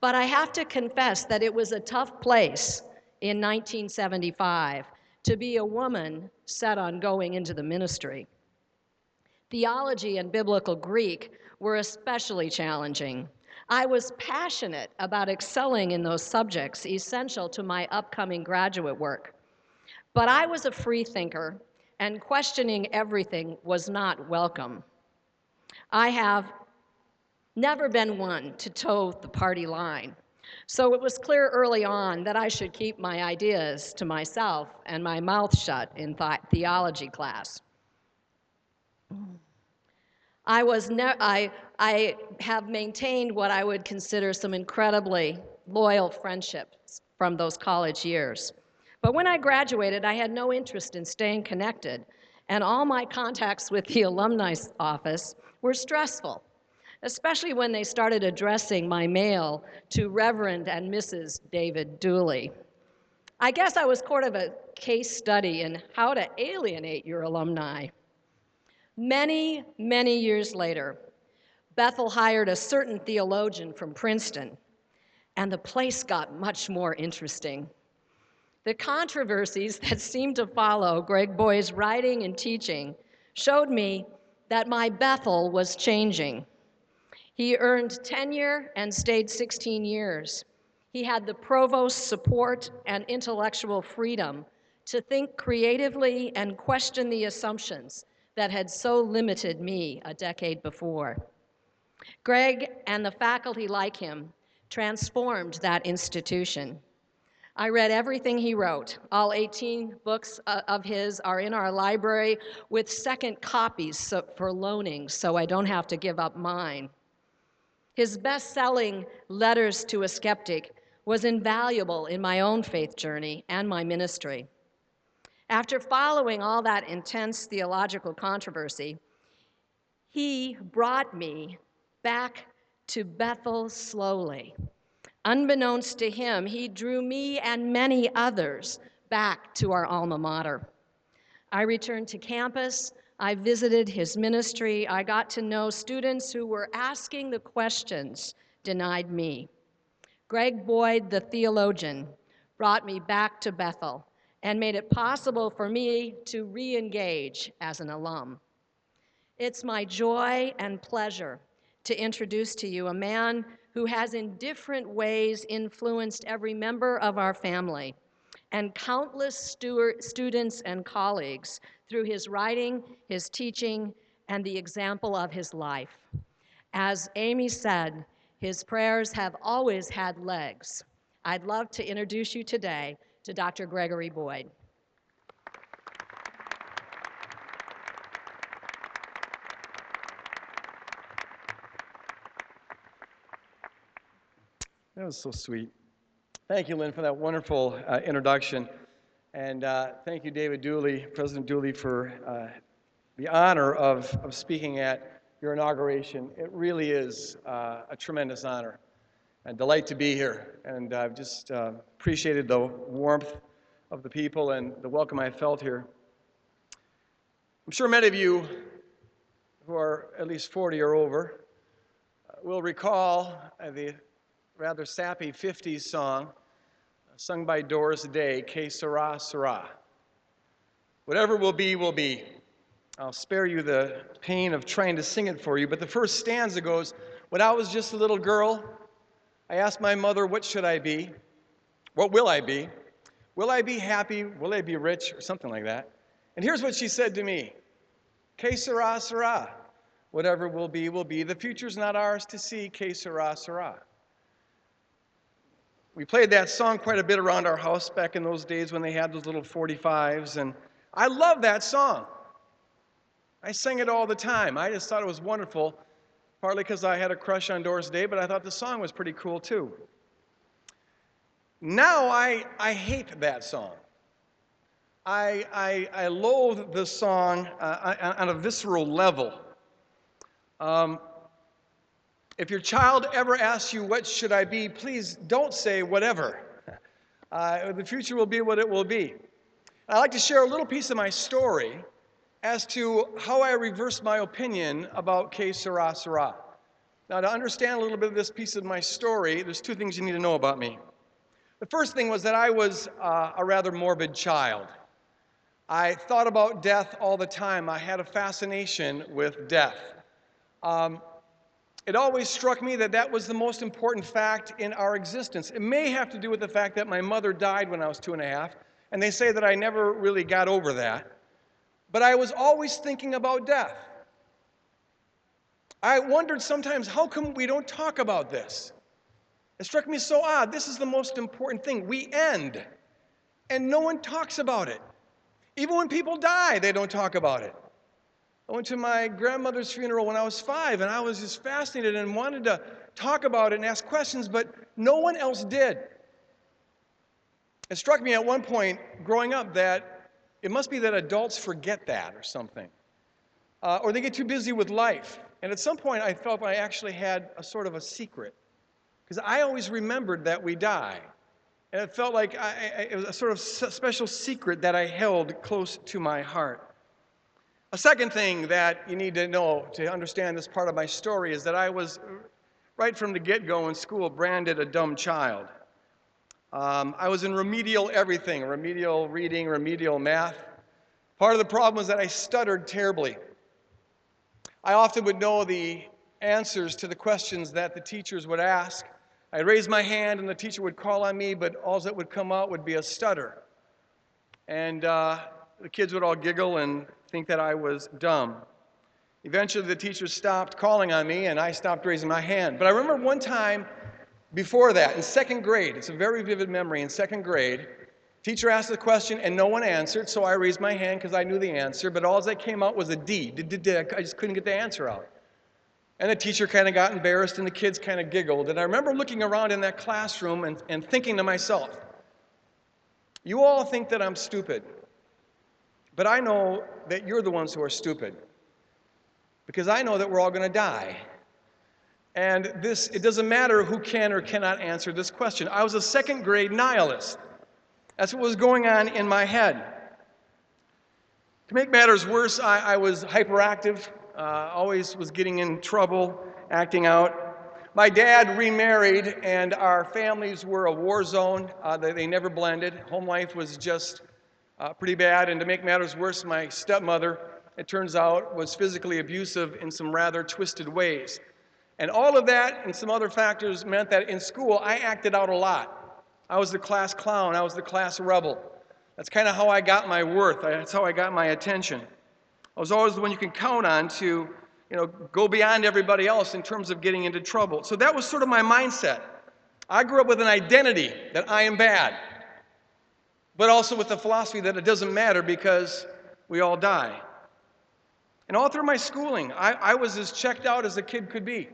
But I have to confess that it was a tough place in 1975 to be a woman set on going into the ministry. Theology and biblical Greek were especially challenging. I was passionate about excelling in those subjects essential to my upcoming graduate work. But I was a free thinker, and questioning everything was not welcome. I have never been one to toe the party line, so it was clear early on that I should keep my ideas to myself and my mouth shut in theology class. I have maintained what I would consider some incredibly loyal friendships from those college years. But when I graduated, I had no interest in staying connected, and all my contacts with the alumni office were stressful, especially when they started addressing my mail to Reverend and Mrs. David Dooley. I guess I was sort of a case study in how to alienate your alumni. Many, many years later, Bethel hired a certain theologian from Princeton, and the place got much more interesting. The controversies that seemed to follow Greg Boyd's writing and teaching showed me that my Bethel was changing. He earned tenure and stayed 16 years. He had the provost's support and intellectual freedom to think creatively and question the assumptions that had so limited me a decade before. Greg and the faculty like him transformed that institution. I read everything he wrote. All 18 books of his are in our library with second copies for loaning, so I don't have to give up mine. His best-selling Letters to a Skeptic was invaluable in my own faith journey and my ministry. After following all that intense theological controversy, he brought me back to Bethel slowly. Unbeknownst to him, he drew me and many others back to our alma mater. I returned to campus. I visited his ministry. I got to know students who were asking the questions denied me. Greg Boyd, the theologian, brought me back to Bethel, and made it possible for me to re-engage as an alum. It's my joy and pleasure to introduce to you a man who has in different ways influenced every member of our family and countless students and colleagues through his writing, his teaching, and the example of his life. As Amy said, his prayers have always had legs. I'd love to introduce you today to Dr. Gregory Boyd. That was so sweet. Thank you, Lynn, for that wonderful introduction. And thank you, David Dooley, President Dooley, for the honor of speaking at your inauguration. It really is a tremendous honor and delight to be here. And I've just appreciated the warmth of the people and the welcome I felt here. I'm sure many of you who are at least 40 or over will recall the rather sappy 50s song sung by Doris Day, Que Sera, Sera. Whatever will be, will be. I'll spare you the pain of trying to sing it for you, but the first stanza goes, when I was just a little girl, I asked my mother, what should I be? What will I be? Will I be happy? Will I be rich? Or something like that. And here's what she said to me, Que sera, sera. Whatever will be, will be. The future's not ours to see, Que sera, sera. We played that song quite a bit around our house back in those days when they had those little 45s, and I love that song. I sang it all the time. I just thought it was wonderful, partly because I had a crush on Doris Day, but I thought the song was pretty cool too. Now I hate that song. I loathe the song on a visceral level. If your child ever asks you, what should I be, please don't say whatever. The future will be what it will be. I'd like to share a little piece of my story as to how I reversed my opinion about Que Sera, Sera. Now, to understand a little bit of this piece of my story, there's two things you need to know about me. The first thing was that I was a rather morbid child. I thought about death all the time. I had a fascination with death. It always struck me that that was the most important fact in our existence. It may have to do with the fact that my mother died when I was 2.5, and they say that I never really got over that. But I was always thinking about death. I wondered sometimes, how come we don't talk about this? It struck me so odd. This is the most important thing. We end, and no one talks about it. Even when people die, they don't talk about it. I went to my grandmother's funeral when I was 5, and I was just fascinated and wanted to talk about it and ask questions, but no one else did. It struck me at one point growing up that it must be that adults forget that or something, or they get too busy with life. And at some point, I felt I actually had a sort of a secret, because I always remembered that we die, and it felt like it was a sort of special secret that I held close to my heart. A second thing that you need to know to understand this part of my story is that I was, right from the get-go in school, branded a dumb child. I was in remedial everything, remedial reading, remedial math. Part of the problem was that I stuttered terribly. I often would know the answers to the questions that the teachers would ask. I'd raise my hand and the teacher would call on me, but all that would come out would be a stutter. And the kids would all giggle and think that I was dumb. Eventually the teachers stopped calling on me and I stopped raising my hand. But I remember one time before that, in 2nd grade, it's a very vivid memory, in 2nd grade, teacher asked the question and no one answered, so I raised my hand because I knew the answer, but all that came out was a D. I just couldn't get the answer out. And the teacher kind of got embarrassed and the kids kind of giggled. And I remember looking around in that classroom and thinking to myself, you all think that I'm stupid, but I know that you're the ones who are stupid, because I know that we're all going to die. And it doesn't matter who can or cannot answer this question. I was a 2nd grade nihilist. That's what was going on in my head. To make matters worse, I was hyperactive, always was getting in trouble, acting out. My dad remarried, and our families were a war zone. They never blended. Home life was just pretty bad. And to make matters worse, my stepmother, it turns out, was physically abusive in some rather twisted ways. And all of that and some other factors meant that in school, I acted out a lot. I was the class clown. I was the class rebel. That's kind of how I got my worth. That's how I got my attention. I was always the one you can count on to, go beyond everybody else in terms of getting into trouble. So that was sort of my mindset. I grew up with an identity that I am bad, but also with the philosophy that it doesn't matter because we all die. And all through my schooling, I was as checked out as a kid could be.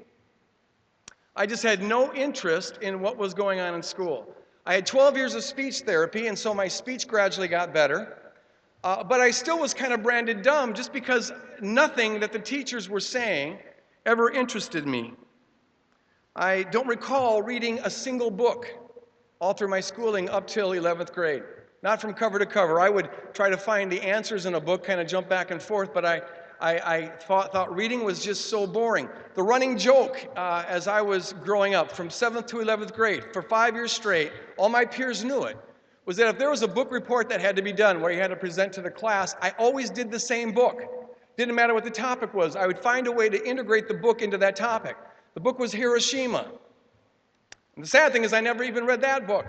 I just had no interest in what was going on in school. I had 12 years of speech therapy, and so my speech gradually got better. But I still was kind of branded dumb just because nothing that the teachers were saying ever interested me. I don't recall reading a single book all through my schooling up till 11th grade. Not from cover to cover. I would try to find the answers in a book, kind of jump back and forth, but I thought reading was just so boring. The running joke as I was growing up from 7th to 11th grade, for 5 years straight, all my peers knew it, was that if there was a book report that had to be done where you had to present to the class, I always did the same book. Didn't matter what the topic was. I would find a way to integrate the book into that topic. The book was Hiroshima. And the sad thing is I never even read that book.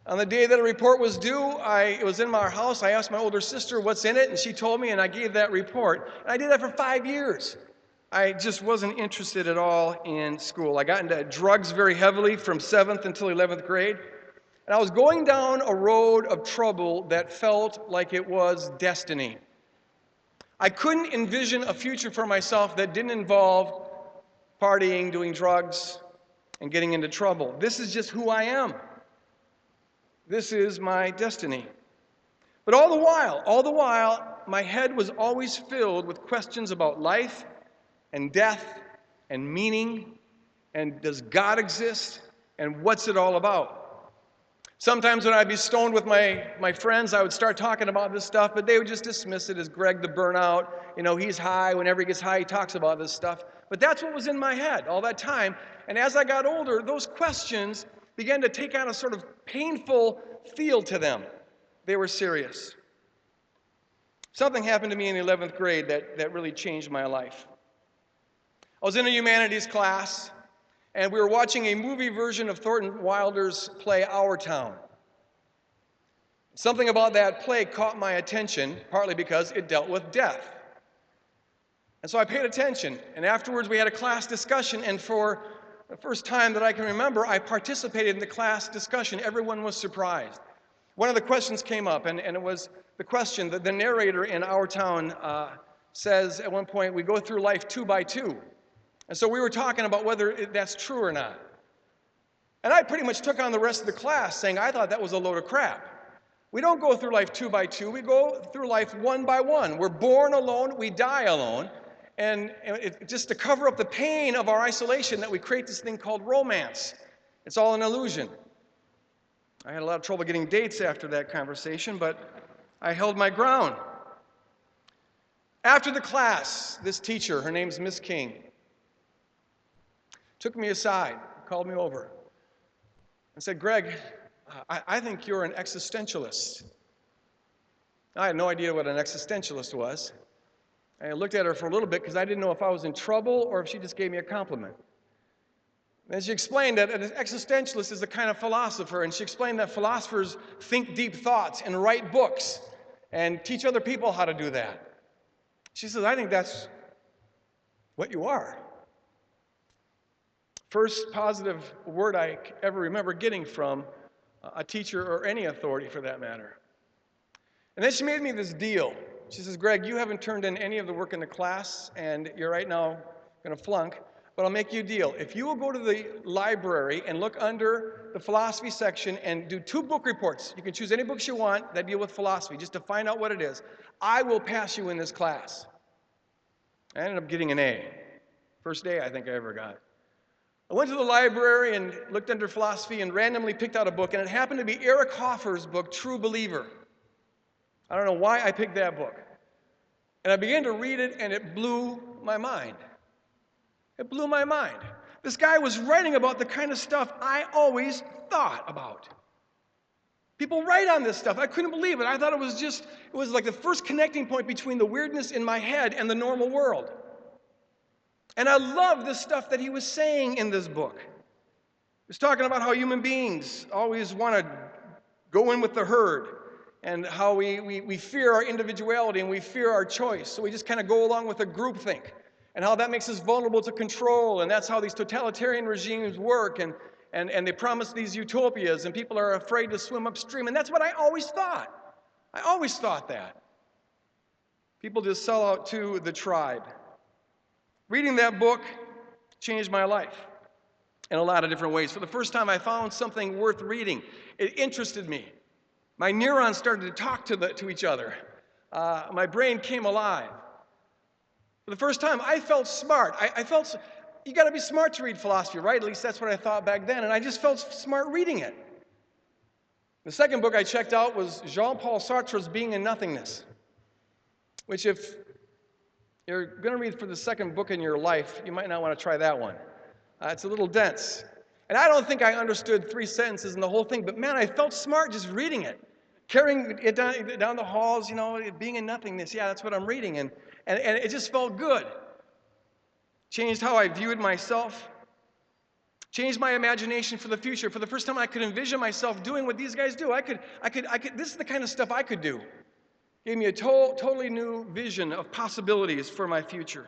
On the day that a report was due, it was in our house. I asked my older sister what's in it, and she told me, and I gave that report. And I did that for 5 years. I just wasn't interested at all in school. I got into drugs very heavily from 7th until 11th grade. And I was going down a road of trouble that felt like it was destiny. I couldn't envision a future for myself that didn't involve partying, doing drugs, and getting into trouble. This is just who I am. This is my destiny. But all the while, my head was always filled with questions about life and death and meaning and does God exist and what's it all about? Sometimes when I'd be stoned with my friends, I would start talking about this stuff, but they would just dismiss it as Greg the burnout. He's high. Whenever he gets high, he talks about this stuff. But that's what was in my head all that time. And as I got older, those questions began to take on a sort of painful feel to them. They were serious. Something happened to me in the 11th grade that really changed my life. I was in a humanities class, and we were watching a movie version of Thornton Wilder's play Our Town. Something about that play caught my attention, partly because it dealt with death. And so I paid attention, and afterwards we had a class discussion, and for the first time that I can remember, I participated in the class discussion. Everyone was surprised. One of the questions came up, and it was the question that the narrator in Our Town says at one point, we go through life 2 by 2. And so we were talking about whether that's true or not. And I pretty much took on the rest of the class saying I thought that was a load of crap. We don't go through life 2 by 2. We go through life 1 by 1. We're born alone. We die alone. And just to cover up the pain of our isolation that we create this thing called romance. It's all an illusion. I had a lot of trouble getting dates after that conversation, but I held my ground. After the class, this teacher, her name's Miss King, took me aside, called me over, and said, Greg, I think you're an existentialist. I had no idea what an existentialist was. I looked at her for a little bit because I didn't know if I was in trouble or if she just gave me a compliment. And she explained that an existentialist is a kind of philosopher, and she explained that philosophers think deep thoughts and write books and teach other people how to do that. She says, I think that's what you are. First positive word I ever remember getting from a teacher or any authority for that matter. And then she made me this deal. She says, Greg, you haven't turned in any of the work in the class, and you're right now going to flunk, but I'll make you a deal. If you will go to the library and look under the philosophy section and do 2 book reports, you can choose any books you want that deal with philosophy, just to find out what it is, I will pass you in this class. I ended up getting an A. First A I think I ever got. I went to the library and looked under philosophy and randomly picked out a book, and it happened to be Eric Hoffer's book, True Believer. I don't know why I picked that book. And I began to read it, and it blew my mind. It blew my mind. This guy was writing about the kind of stuff I always thought about. People write on this stuff. I couldn't believe it. I thought it was like the first connecting point between the weirdness in my head and the normal world. And I love the stuff that he was saying in this book. He was talking about how human beings always want to go in with the herd, and how we fear our individuality and we fear our choice. So we just kind of go along with the groupthink, and how that makes us vulnerable to control, and that's how these totalitarian regimes work, and they promise these utopias, and people are afraid to swim upstream. And that's what I always thought. I always thought that. People just sell out to the tribe. Reading that book changed my life in a lot of different ways. For the first time, I found something worth reading. It interested me. My neurons started to talk to each other. My brain came alive. For the first time, I felt smart. I felt, you got to be smart to read philosophy, right? At least that's what I thought back then. And I just felt smart reading it. The second book I checked out was Jean-Paul Sartre's Being in Nothingness, which, if you're going to read for the second book in your life, you might not want to try that one. It's a little dense. And I don't think I understood 3 sentences in the whole thing, but man, I felt smart just reading it. Carrying it down the halls, you know, being in nothingness. Yeah, that's what I'm reading. And it just felt good. Changed how I viewed myself. Changed my imagination for the future. For the first time, I could envision myself doing what these guys do. This is the kind of stuff I could do. Gave me a totally new vision of possibilities for my future.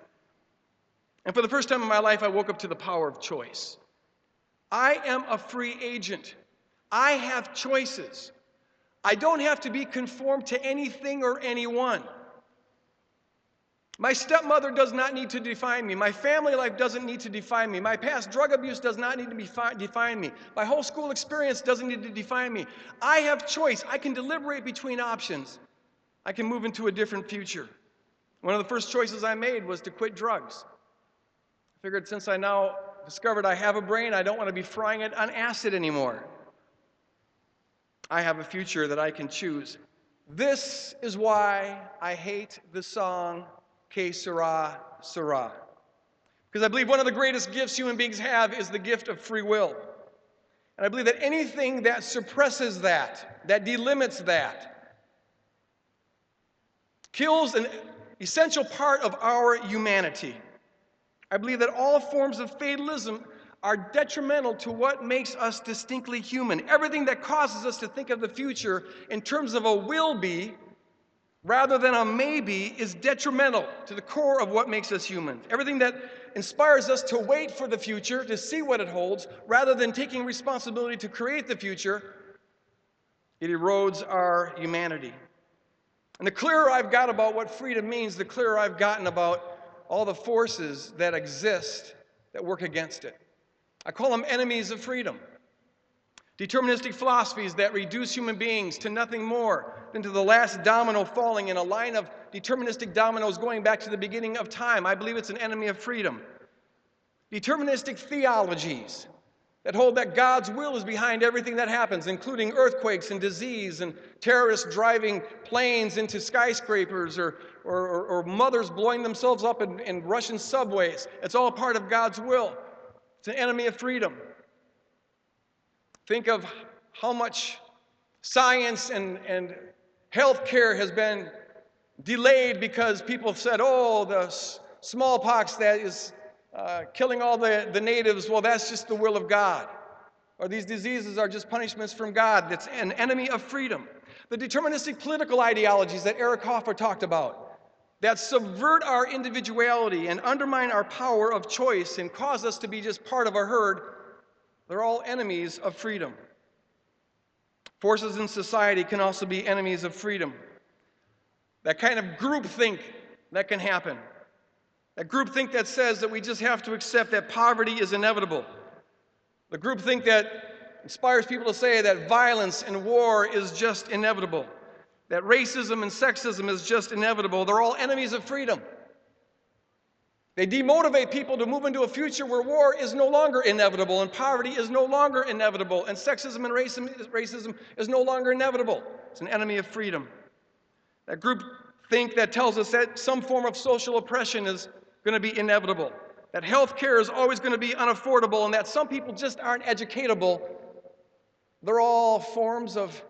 And for the first time in my life, I woke up to the power of choice. I am a free agent. I have choices. I don't have to be conformed to anything or anyone. My stepmother does not need to define me. My family life doesn't need to define me. My past drug abuse does not need to define me. My whole school experience doesn't need to define me. I have choice. I can deliberate between options. I can move into a different future. One of the first choices I made was to quit drugs. I figured since I now discovered I have a brain, I don't want to be frying it on acid anymore. I have a future that I can choose. This is why I hate the song Que Sera, Sera. Because I believe one of the greatest gifts human beings have is the gift of free will. And I believe that anything that suppresses that delimits that, kills an essential part of our humanity. I believe that all forms of fatalism are detrimental to what makes us distinctly human. Everything that causes us to think of the future in terms of a will be rather than a maybe is detrimental to the core of what makes us human. Everything that inspires us to wait for the future, to see what it holds, rather than taking responsibility to create the future, it erodes our humanity. And the clearer I've got about what freedom means, the clearer I've gotten about all the forces that exist that work against it. I call them enemies of freedom. Deterministic philosophies that reduce human beings to nothing more than to the last domino falling in a line of deterministic dominoes going back to the beginning of time. I believe it's an enemy of freedom. Deterministic theologies that hold that God's will is behind everything that happens, including earthquakes and disease and terrorists driving planes into skyscrapers or mothers blowing themselves up in Russian subways. It's all part of God's will. It's an enemy of freedom. Think of how much science and health care has been delayed because people have said, oh, the smallpox that is killing all the natives, well, that's just the will of God. Or these diseases are just punishments from God. That's an enemy of freedom. The deterministic political ideologies that Eric Hoffer talked about, that subvert our individuality and undermine our power of choice and cause us to be just part of a herd, they're all enemies of freedom. Forces in society can also be enemies of freedom. That kind of groupthink that can happen. That groupthink that says that we just have to accept that poverty is inevitable. The groupthink that inspires people to say that violence and war is just inevitable. That racism and sexism is just inevitable. They're all enemies of freedom. They demotivate people to move into a future where war is no longer inevitable and poverty is no longer inevitable and sexism and racism is no longer inevitable. It's an enemy of freedom. That groupthink that tells us that some form of social oppression is going to be inevitable, that health care is always going to be unaffordable, and that some people just aren't educatable. They're all forms of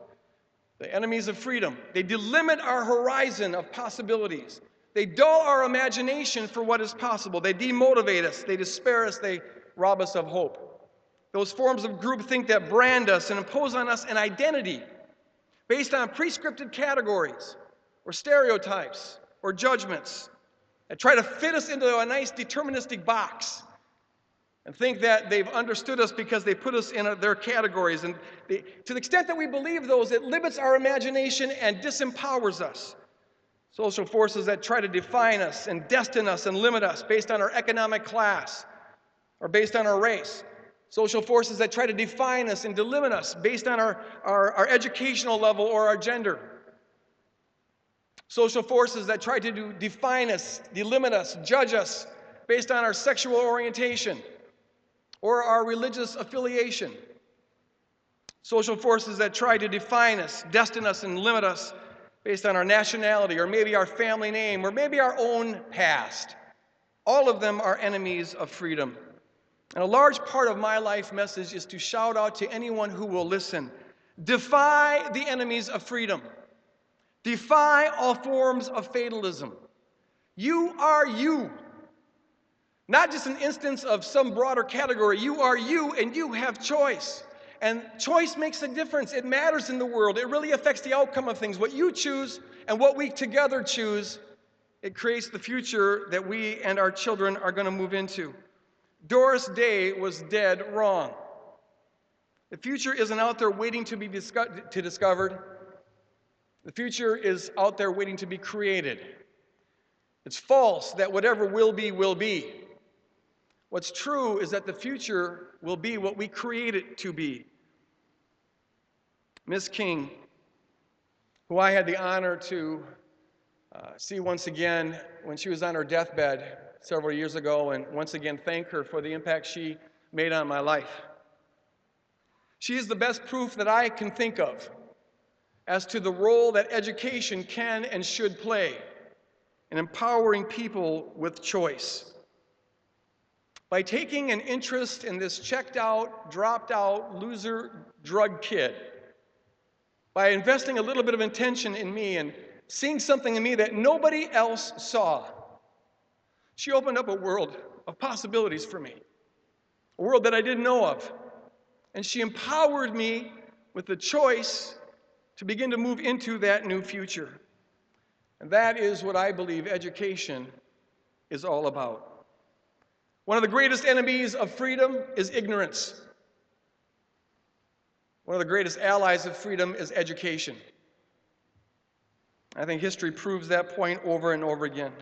the enemies of freedom. They delimit our horizon of possibilities. They dull our imagination for what is possible. They demotivate us. They despair us. They rob us of hope. Those forms of groupthink that brand us and impose on us an identity based on prescripted categories or stereotypes or judgments that try to fit us into a nice deterministic box and think that they've understood us because they put us in their categories. And to the extent that we believe those, it limits our imagination and disempowers us. Social forces that try to define us and destine us and limit us based on our economic class or based on our race. Social forces that try to define us and delimit us based on our educational level or our gender. Social forces that try to define us, delimit us, judge us based on our sexual orientation or our religious affiliation. Social forces that try to define us, destine us, and limit us based on our nationality or maybe our family name or maybe our own past. All of them are enemies of freedom. And a large part of my life message is to shout out to anyone who will listen. Defy the enemies of freedom. Defy all forms of fatalism. You are you. Not just an instance of some broader category. You are you, and you have choice. And choice makes a difference. It matters in the world. It really affects the outcome of things. What you choose and what we together choose, it creates the future that we and our children are going to move into. Doris Day was dead wrong. The future isn't out there waiting to be discovered. The future is out there waiting to be created. It's false that whatever will be, will be. What's true is that the future will be what we create it to be. Miss King, who I had the honor to see once again when she was on her deathbed several years ago, and once again thank her for the impact she made on my life. She is the best proof that I can think of as to the role that education can and should play in empowering people with choice. By taking an interest in this checked out, dropped out, loser drug kid, by investing a little bit of intention in me and seeing something in me that nobody else saw, she opened up a world of possibilities for me, a world that I didn't know of. And she empowered me with the choice to begin to move into that new future. And that is what I believe education is all about. One of the greatest enemies of freedom is ignorance. One of the greatest allies of freedom is education. I think history proves that point over and over again.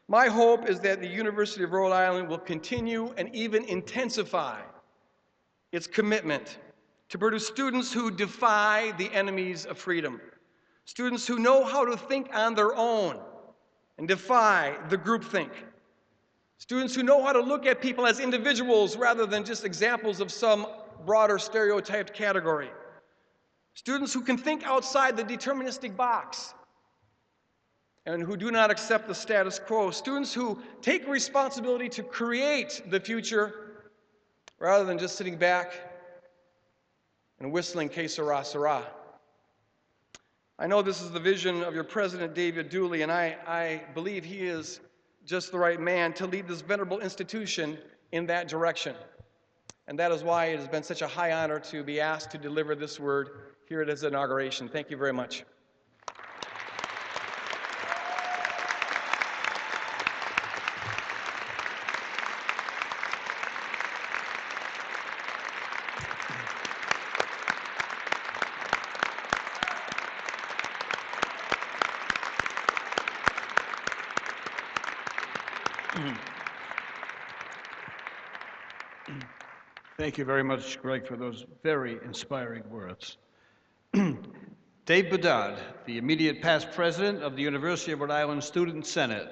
My hope is that the University of Rhode Island will continue and even intensify its commitment to produce students who defy the enemies of freedom, students who know how to think on their own and defy the groupthink, students who know how to look at people as individuals rather than just examples of some broader stereotyped category, students who can think outside the deterministic box and who do not accept the status quo, students who take responsibility to create the future rather than just sitting back and whistling Que Sera, Sera. I know this is the vision of your president, David Dooley, and I believe he is just the right man to lead this venerable institution in that direction. And that is why it has been such a high honor to be asked to deliver this word here at his inauguration. Thank you very much. Thank you very much, Greg, for those very inspiring words. Dave Bedard, the immediate past president of the University of Rhode Island Student Senate,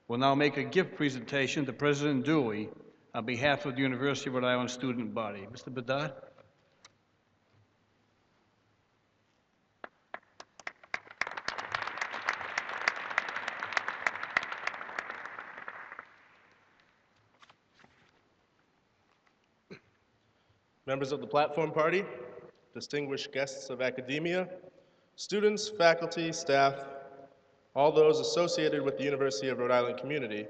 will now make a gift presentation to President Dooley on behalf of the University of Rhode Island student body. Mr. Bedard? Members of the Platform Party, distinguished guests of academia, students, faculty, staff, all those associated with the University of Rhode Island community,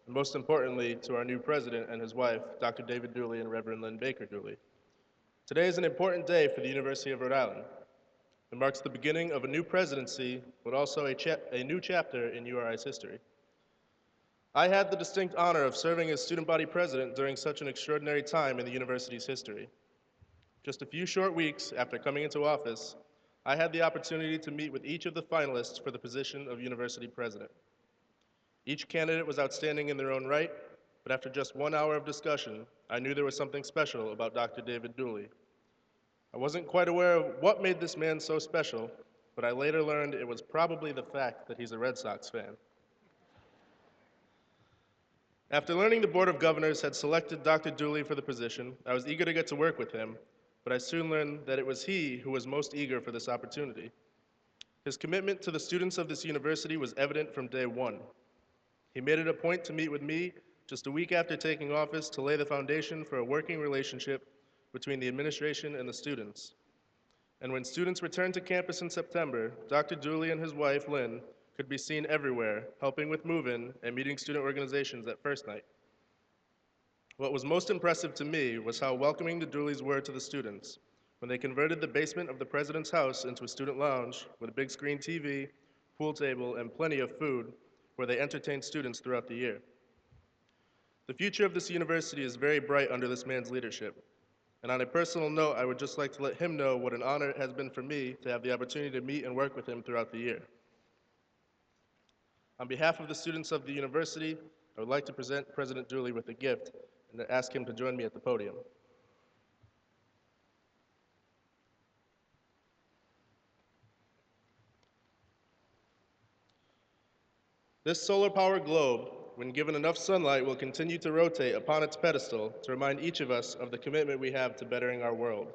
and most importantly, to our new president and his wife, Dr. David Dooley and Reverend Lynn Baker Dooley. Today is an important day for the University of Rhode Island. It marks the beginning of a new presidency, but also a new chapter in URI's history. I had the distinct honor of serving as student body president during such an extraordinary time in the university's history. Just a few short weeks after coming into office, I had the opportunity to meet with each of the finalists for the position of university president. Each candidate was outstanding in their own right, but after just 1 hour of discussion, I knew there was something special about Dr. David Dooley. I wasn't quite aware of what made this man so special, but I later learned it was probably the fact that he's a Red Sox fan. After learning the Board of Governors had selected Dr. Dooley for the position, I was eager to get to work with him, but I soon learned that it was he who was most eager for this opportunity. His commitment to the students of this university was evident from day one. He made it a point to meet with me just a week after taking office to lay the foundation for a working relationship between the administration and the students. And when students returned to campus in September, Dr. Dooley and his wife, Lynn, could be seen everywhere, helping with move-in and meeting student organizations at first night. What was most impressive to me was how welcoming the Dooleys were to the students when they converted the basement of the president's house into a student lounge with a big screen TV, pool table, and plenty of food where they entertained students throughout the year. The future of this university is very bright under this man's leadership. And on a personal note, I would just like to let him know what an honor it has been for me to have the opportunity to meet and work with him throughout the year. On behalf of the students of the university, I would like to present President Dooley with a gift and to ask him to join me at the podium. This solar-powered globe, when given enough sunlight, will continue to rotate upon its pedestal to remind each of us of the commitment we have to bettering our world.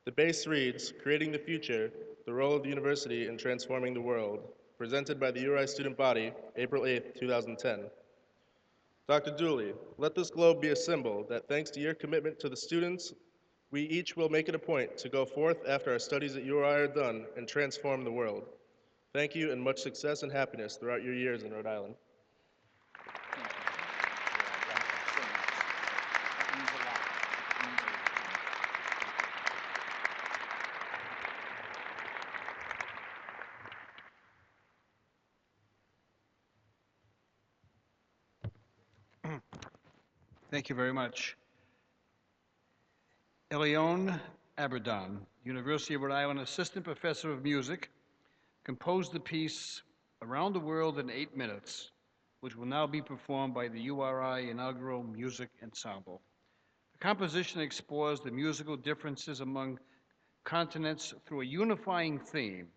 The base reads, "Creating the Future, the Role of the University in Transforming the World," presented by the URI student body, April 8, 2010. Dr. Dooley, let this globe be a symbol that thanks to your commitment to the students, we each will make it a point to go forth after our studies at URI are done and transform the world. Thank you and much success and happiness throughout your years in Rhode Island. Thank you very much. Elione Aberdon, University of Rhode Island Assistant Professor of Music, composed the piece Around the World in 8 Minutes, which will now be performed by the URI Inaugural Music Ensemble. The composition explores the musical differences among continents through a unifying theme.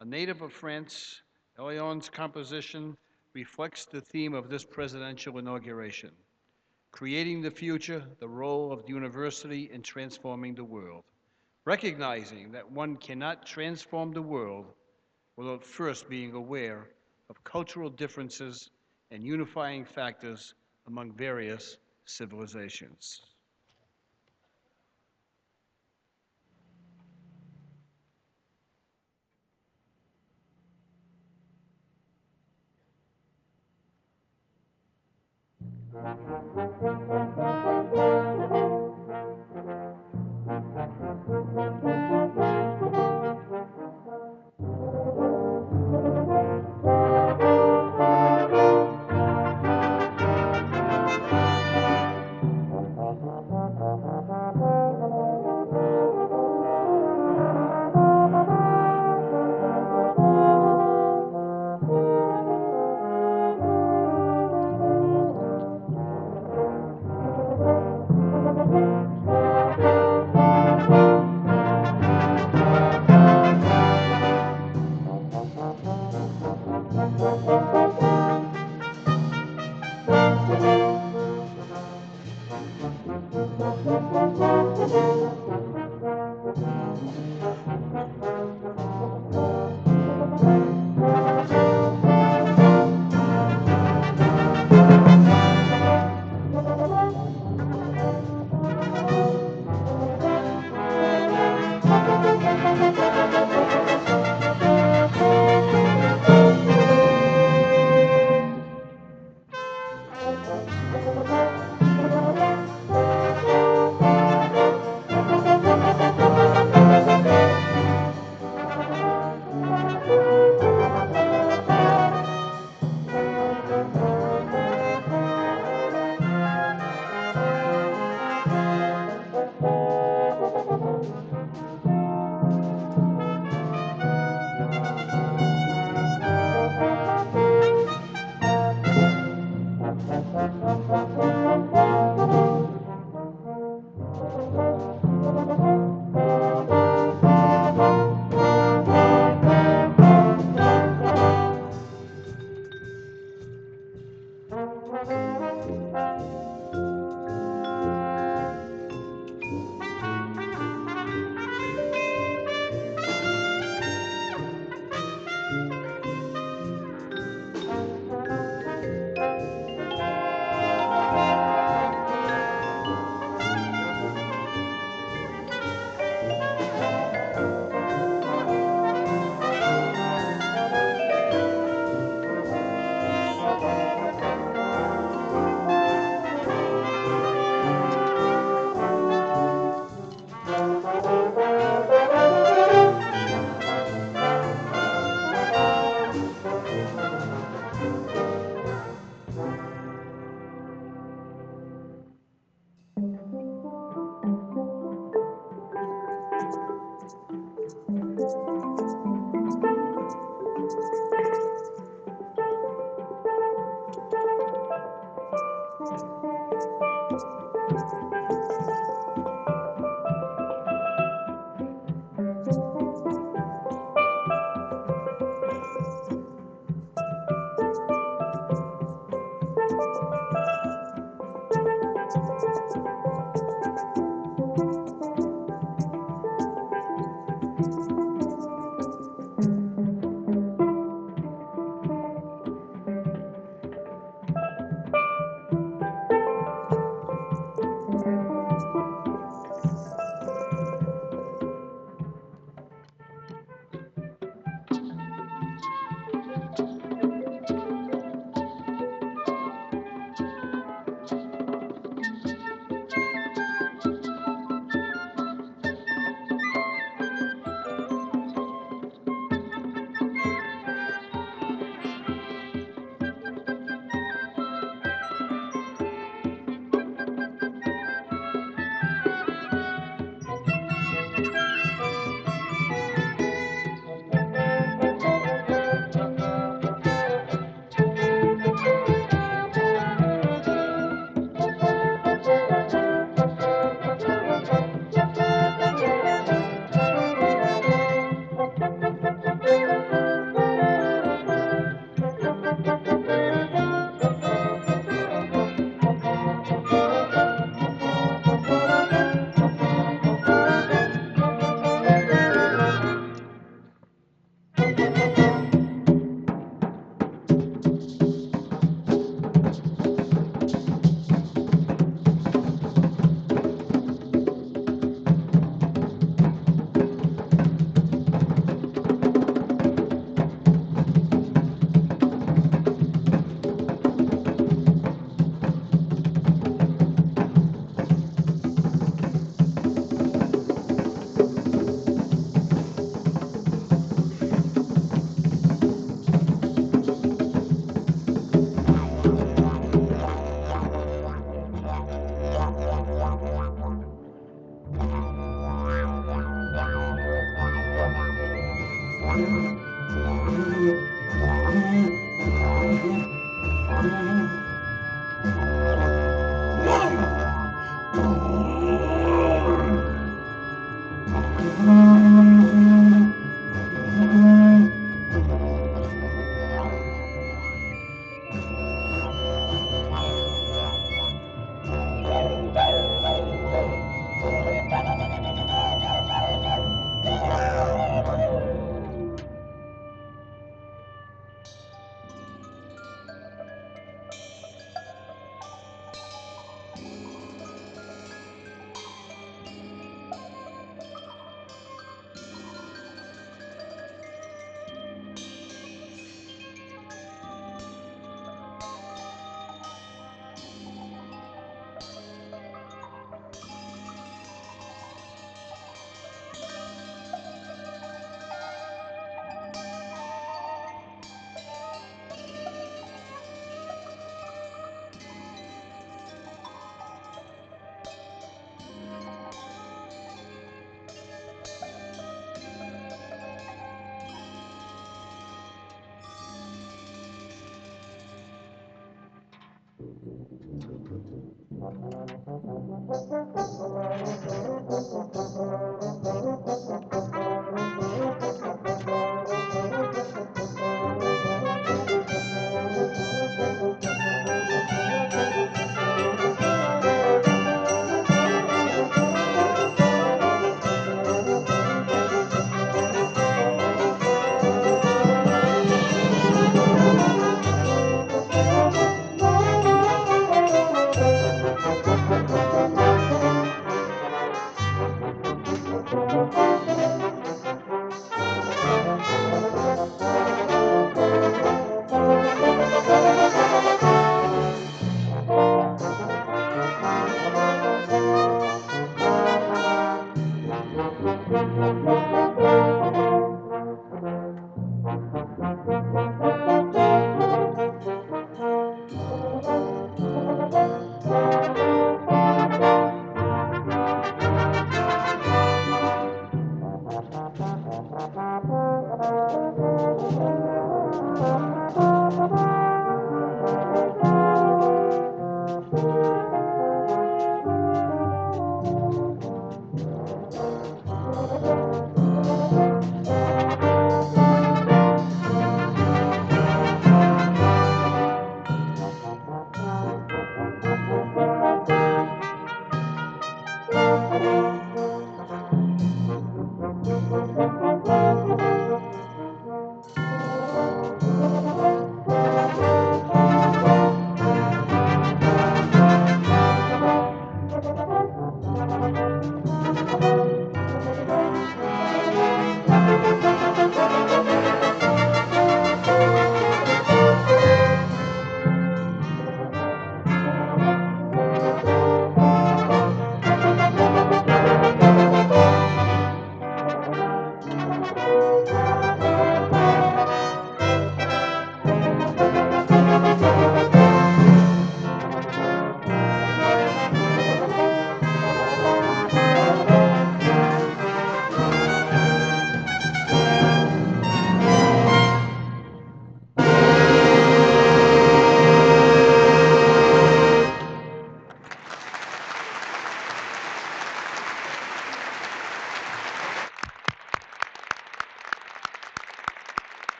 A native of France, Elione's composition reflects the theme of this presidential inauguration: creating the future, the role of the university in transforming the world, recognizing that one cannot transform the world without first being aware of cultural differences and unifying factors among various civilizations.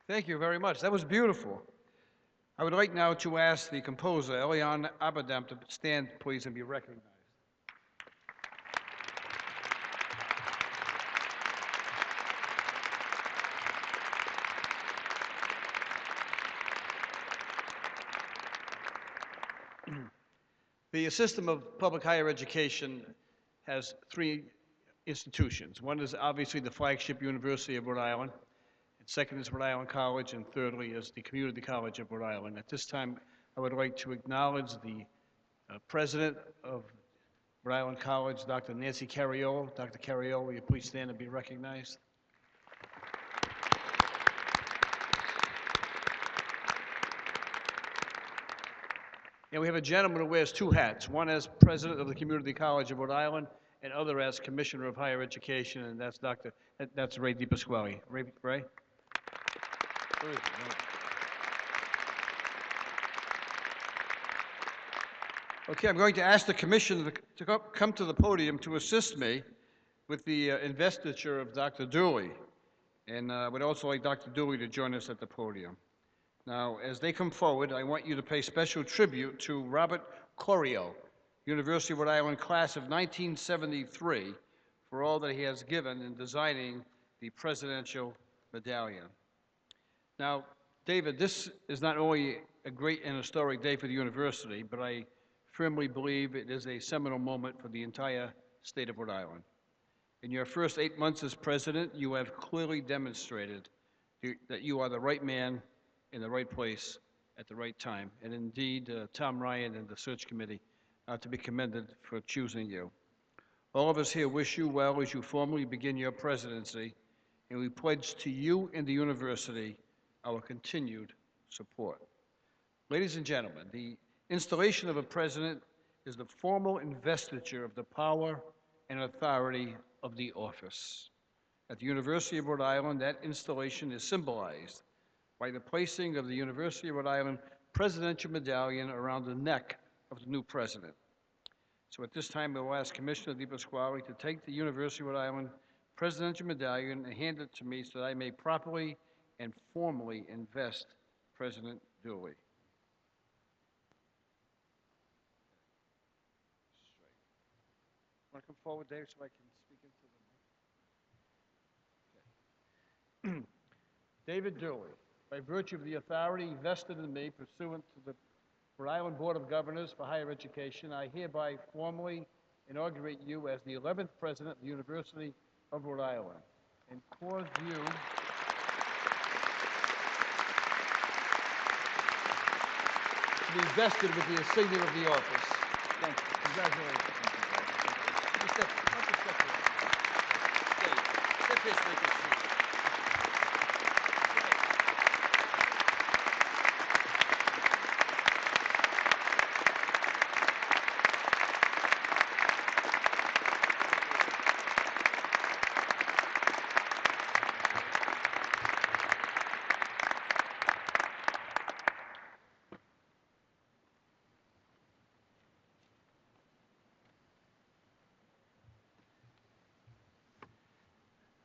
Thank you very much. That was beautiful. I would like now to ask the composer, Elian Abadam, to stand, please, and be recognized. The system of public higher education has three institutions. One is obviously the flagship University of Rhode Island. And second is Rhode Island College, and thirdly is the Community College of Rhode Island. At this time, I would like to acknowledge the President of Rhode Island College, Dr. Nancy Carriolo. Dr. Carriolo, will you please stand and be recognized? And we have a gentleman who wears two hats, one as President of the Community College of Rhode Island and other as Commissioner of Higher Education, and that's Ray DiPasquale. Ray? Okay, I'm going to ask the commission to come to the podium to assist me with the investiture of Dr. Dooley. And I would also like Dr. Dooley to join us at the podium. Now, as they come forward, I want you to pay special tribute to Robert Corio, University of Rhode Island class of 1973, for all that he has given in designing the Presidential Medallion. Now, David, this is not only a great and historic day for the university, but I firmly believe it is a seminal moment for the entire state of Rhode Island. In your first 8 months as president, you have clearly demonstrated that you are the right man in the right place at the right time. And indeed, Tom Ryan and the search committee are to be commended for choosing you. All of us here wish you well as you formally begin your presidency, and we pledge to you and the university our continued support. Ladies and gentlemen, the installation of a president is the formal investiture of the power and authority of the office. At the University of Rhode Island, that installation is symbolized by the placing of the University of Rhode Island Presidential Medallion around the neck of the new president. So at this time, I will ask Commissioner DePasquale to take the University of Rhode Island Presidential Medallion and hand it to me so that I may properly and formally invest President Dooley. Want to come forward, Dave, so I can speak into the mic? Okay. David Dooley, by virtue of the authority vested in me pursuant to the Rhode Island Board of Governors for Higher Education, I hereby formally inaugurate you as the 11th President of the University of Rhode Island and cause you to be vested with the insignia of the office. Thank you. Congratulations. Step here so they can see.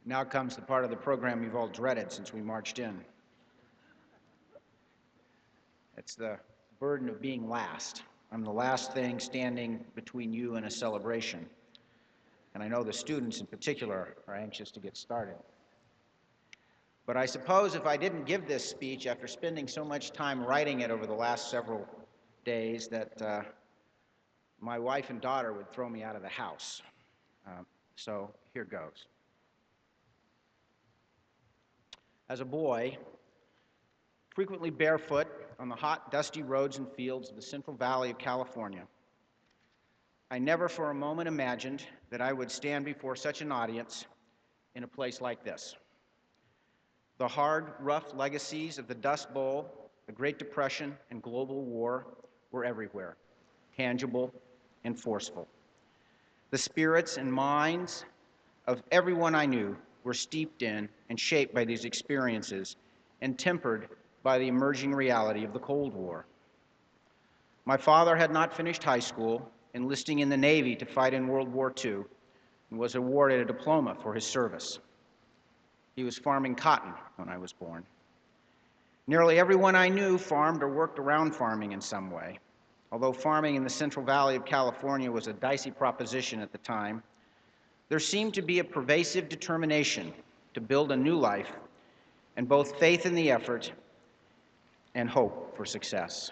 Now comes the part of the program you've all dreaded since we marched in. It's the burden of being last. I'm the last thing standing between you and a celebration. And I know the students in particular are anxious to get started. But I suppose if I didn't give this speech after spending so much time writing it over the last several days that my wife and daughter would throw me out of the house. So here goes. As a boy, frequently barefoot on the hot, dusty roads and fields of the Central Valley of California, I never for a moment imagined that I would stand before such an audience in a place like this. The hard, rough legacies of the Dust Bowl, the Great Depression, and global war were everywhere, tangible and forceful. The spirits and minds of everyone I knew were steeped in and shaped by these experiences and tempered by the emerging reality of the Cold War. My father had not finished high school, enlisting in the Navy to fight in World War II, and was awarded a diploma for his service. He was farming cotton when I was born. Nearly everyone I knew farmed or worked around farming in some way. Although farming in the Central Valley of California was a dicey proposition at the time, there seemed to be a pervasive determination to build a new life and both faith in the effort and hope for success.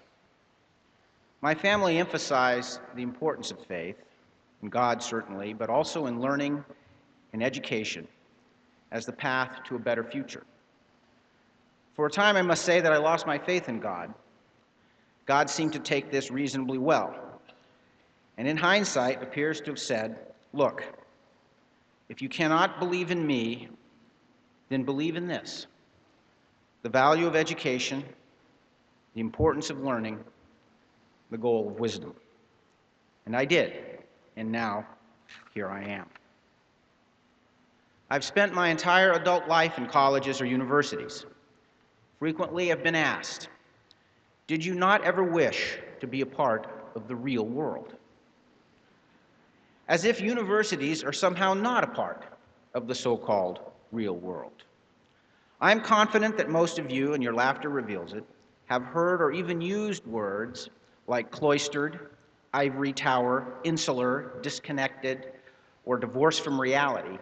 My family emphasized the importance of faith, in God certainly, but also in learning and education as the path to a better future. For a time, I must say that I lost my faith in God. God seemed to take this reasonably well, and in hindsight appears to have said, look, if you cannot believe in me, then believe in this: the value of education, the importance of learning, the goal of wisdom. And I did, and now here I am. I've spent my entire adult life in colleges or universities. Frequently I've been asked, did you not ever wish to be a part of the real world? As if universities are somehow not a part of the so-called real world. I'm confident that most of you, and your laughter reveals it, have heard or even used words like cloistered, ivory tower, insular, disconnected, or divorced from reality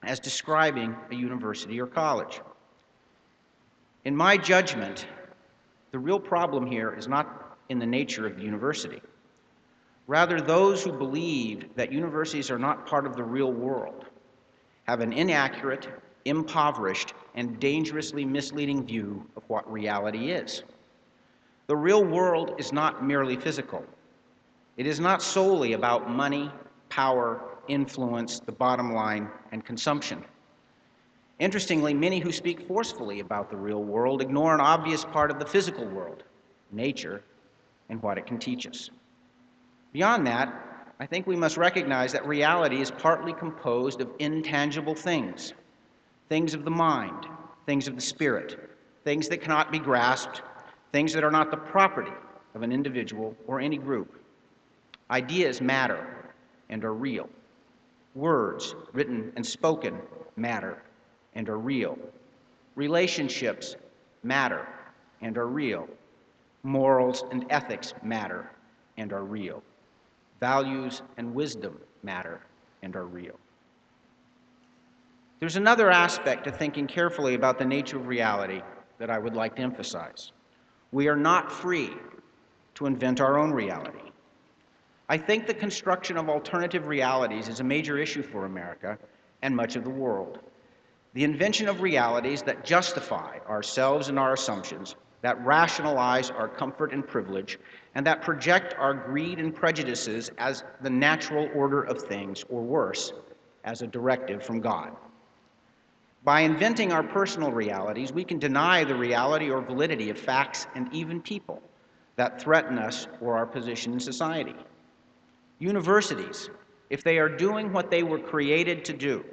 as describing a university or college. In my judgment, the real problem here is not in the nature of the university. Rather, those who believe that universities are not part of the real world have an inaccurate, impoverished, and dangerously misleading view of what reality is. The real world is not merely physical. It is not solely about money, power, influence, the bottom line, and consumption. Interestingly, many who speak forcefully about the real world ignore an obvious part of the physical world, nature, and what it can teach us. Beyond that, I think we must recognize that reality is partly composed of intangible things, things of the mind, things of the spirit, things that cannot be grasped, things that are not the property of an individual or any group. Ideas matter and are real. Words, written and spoken, matter and are real. Relationships matter and are real. Morals and ethics matter and are real. Values and wisdom matter and are real. There's another aspect to thinking carefully about the nature of reality that I would like to emphasize. We are not free to invent our own reality. I think the construction of alternative realities is a major issue for America and much of the world. The invention of realities that justify ourselves and our assumptions, that rationalize our comfort and privilege, and that project our greed and prejudices as the natural order of things, or worse, as a directive from God. By inventing our personal realities, we can deny the reality or validity of facts and even people that threaten us or our position in society. Universities, if they are doing what they were created to do,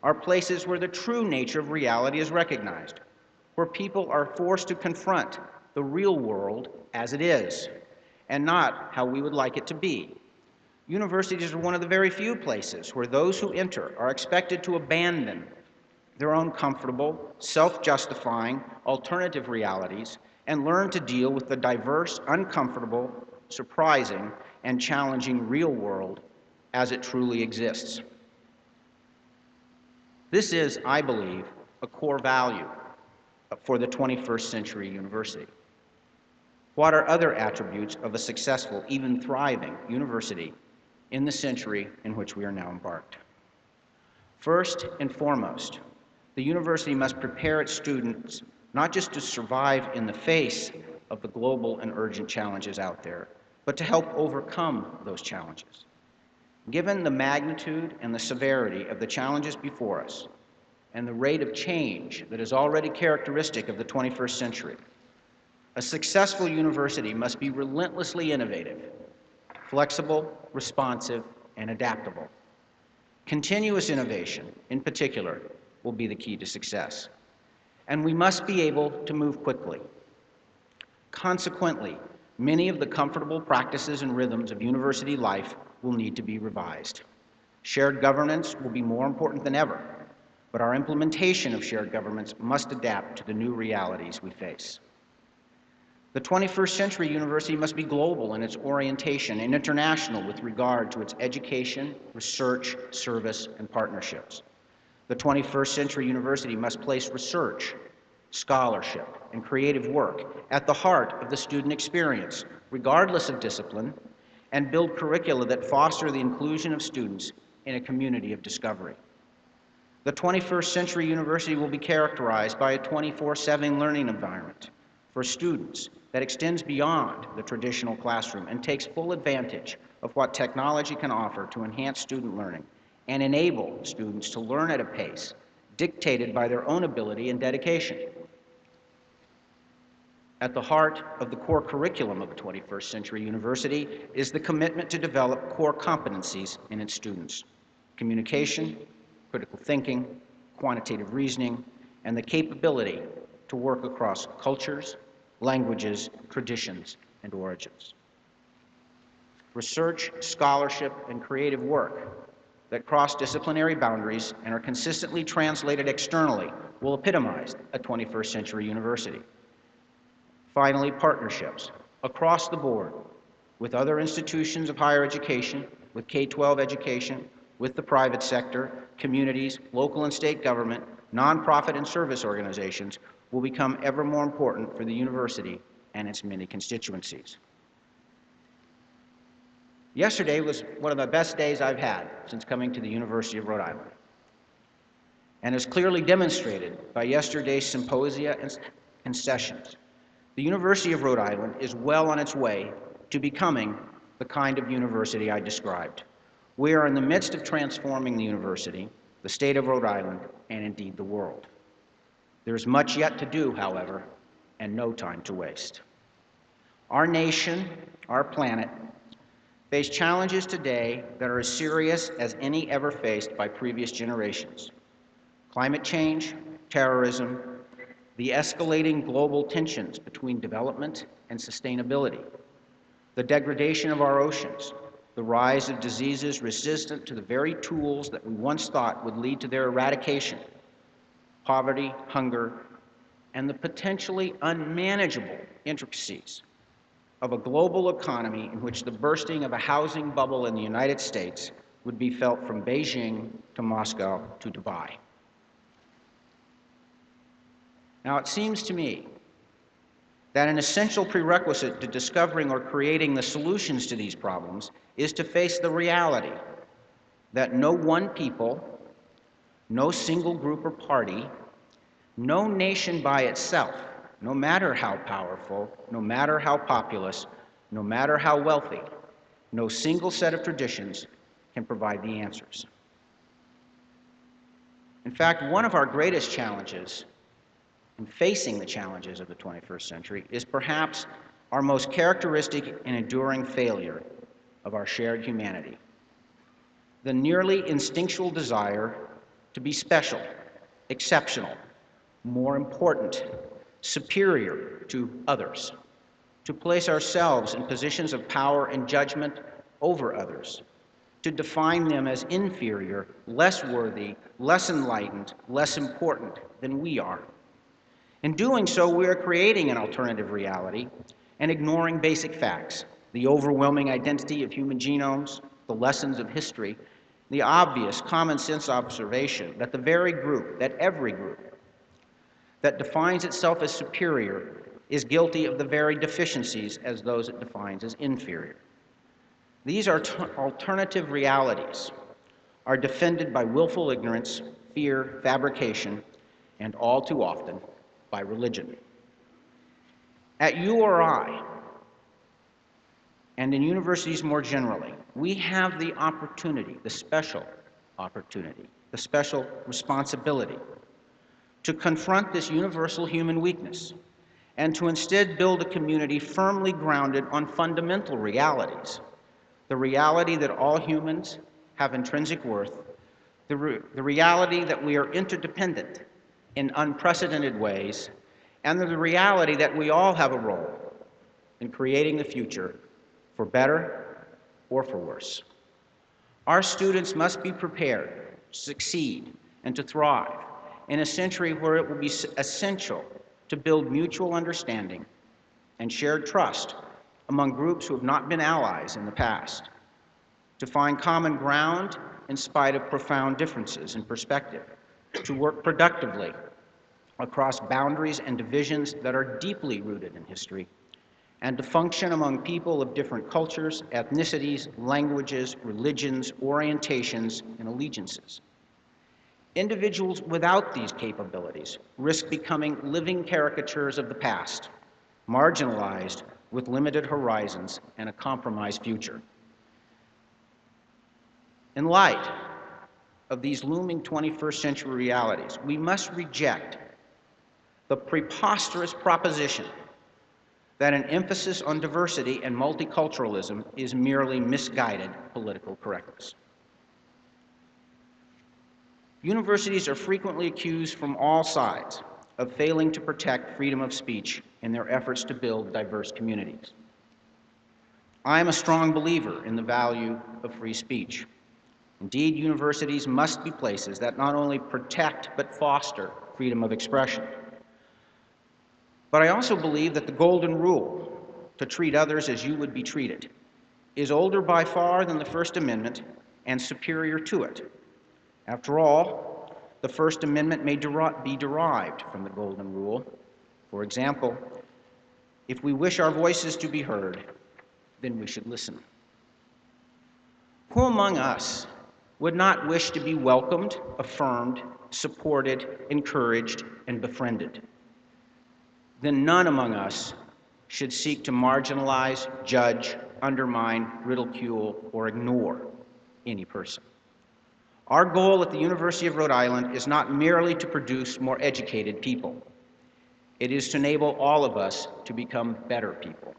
are places where the true nature of reality is recognized, where people are forced to confront the real world as it is, and not how we would like it to be. Universities are one of the very few places where those who enter are expected to abandon their own comfortable, self-justifying, alternative realities and learn to deal with the diverse, uncomfortable, surprising, and challenging real world as it truly exists. This is, I believe, a core value for the 21st century university. What are other attributes of a successful, even thriving university in the century in which we are now embarked? First and foremost, the university must prepare its students not just to survive in the face of the global and urgent challenges out there, but to help overcome those challenges. Given the magnitude and the severity of the challenges before us, and the rate of change that is already characteristic of the 21st century, a successful university must be relentlessly innovative, flexible, responsive, and adaptable. Continuous innovation, in particular, will be the key to success. And we must be able to move quickly. Consequently, many of the comfortable practices and rhythms of university life will need to be revised. Shared governance will be more important than ever, but our implementation of shared governance must adapt to the new realities we face. The 21st century university must be global in its orientation and international with regard to its education, research, service, and partnerships. The 21st century university must place research, scholarship, and creative work at the heart of the student experience, regardless of discipline, and build curricula that foster the inclusion of students in a community of discovery. The 21st century university will be characterized by a 24/7 learning environment for students that extends beyond the traditional classroom and takes full advantage of what technology can offer to enhance student learning and enable students to learn at a pace dictated by their own ability and dedication. At the heart of the core curriculum of a 21st century university is the commitment to develop core competencies in its students: communication, critical thinking, quantitative reasoning, and the capability to work across cultures, languages, traditions, and origins. Research, scholarship, and creative work that cross disciplinary boundaries and are consistently translated externally will epitomize a 21st century university. Finally, partnerships across the board with other institutions of higher education, with K-12 education, with the private sector, communities, local and state government, nonprofit and service organizations will become ever more important for the university and its many constituencies. Yesterday was one of the best days I've had since coming to the University of Rhode Island, and is clearly demonstrated by yesterday's symposia and sessions. The University of Rhode Island is well on its way to becoming the kind of university I described. We are in the midst of transforming the university, the state of Rhode Island, and indeed the world. There is much yet to do, however, and no time to waste. Our nation, our planet, face challenges today that are as serious as any ever faced by previous generations. Climate change, terrorism, the escalating global tensions between development and sustainability, the degradation of our oceans, the rise of diseases resistant to the very tools that we once thought would lead to their eradication, poverty, hunger, and the potentially unmanageable intricacies of a global economy in which the bursting of a housing bubble in the United States would be felt from Beijing to Moscow to Dubai. Now, it seems to me that an essential prerequisite to discovering or creating the solutions to these problems is to face the reality that no one people, no single group or party, no nation by itself, no matter how powerful, no matter how populous, no matter how wealthy, no single set of traditions can provide the answers. In fact, one of our greatest challenges in facing the challenges of the 21st century is perhaps our most characteristic and enduring failure of our shared humanity: the nearly instinctual desire to be special, exceptional, more important, superior to others, to place ourselves in positions of power and judgment over others, to define them as inferior, less worthy, less enlightened, less important than we are. In doing so, we are creating an alternative reality and ignoring basic facts: the overwhelming identity of human genomes, the lessons of history, the obvious common sense observation that the very group, that every group, that defines itself as superior is guilty of the very deficiencies as those it defines as inferior. These alternative realities are defended by willful ignorance, fear, fabrication, and all too often by religion. At URI, and in universities more generally, we have the opportunity, the special opportunity, the special responsibility to confront this universal human weakness and to instead build a community firmly grounded on fundamental realities: the reality that all humans have intrinsic worth, the reality that we are interdependent in unprecedented ways, and the reality that we all have a role in creating the future for better or for worse. Our students must be prepared to succeed and to thrive in a century where it will be essential to build mutual understanding and shared trust among groups who have not been allies in the past, to find common ground in spite of profound differences in perspective, to work productively across boundaries and divisions that are deeply rooted in history, and to function among people of different cultures, ethnicities, languages, religions, orientations, and allegiances. Individuals without these capabilities risk becoming living caricatures of the past, marginalized with limited horizons and a compromised future. In light of these looming 21st century realities, we must reject the preposterous proposition that an emphasis on diversity and multiculturalism is merely misguided political correctness. Universities are frequently accused from all sides of failing to protect freedom of speech in their efforts to build diverse communities. I am a strong believer in the value of free speech. Indeed, universities must be places that not only protect but foster freedom of expression. But I also believe that the golden rule, to treat others as you would be treated, is older by far than the First Amendment and superior to it. After all, the First Amendment may be derived from the golden rule. For example, if we wish our voices to be heard, then we should listen. Who among us would not wish to be welcomed, affirmed, supported, encouraged, and befriended? Then none among us should seek to marginalize, judge, undermine, ridicule, or ignore any person. Our goal at the University of Rhode Island is not merely to produce more educated people. It is to enable all of us to become better people.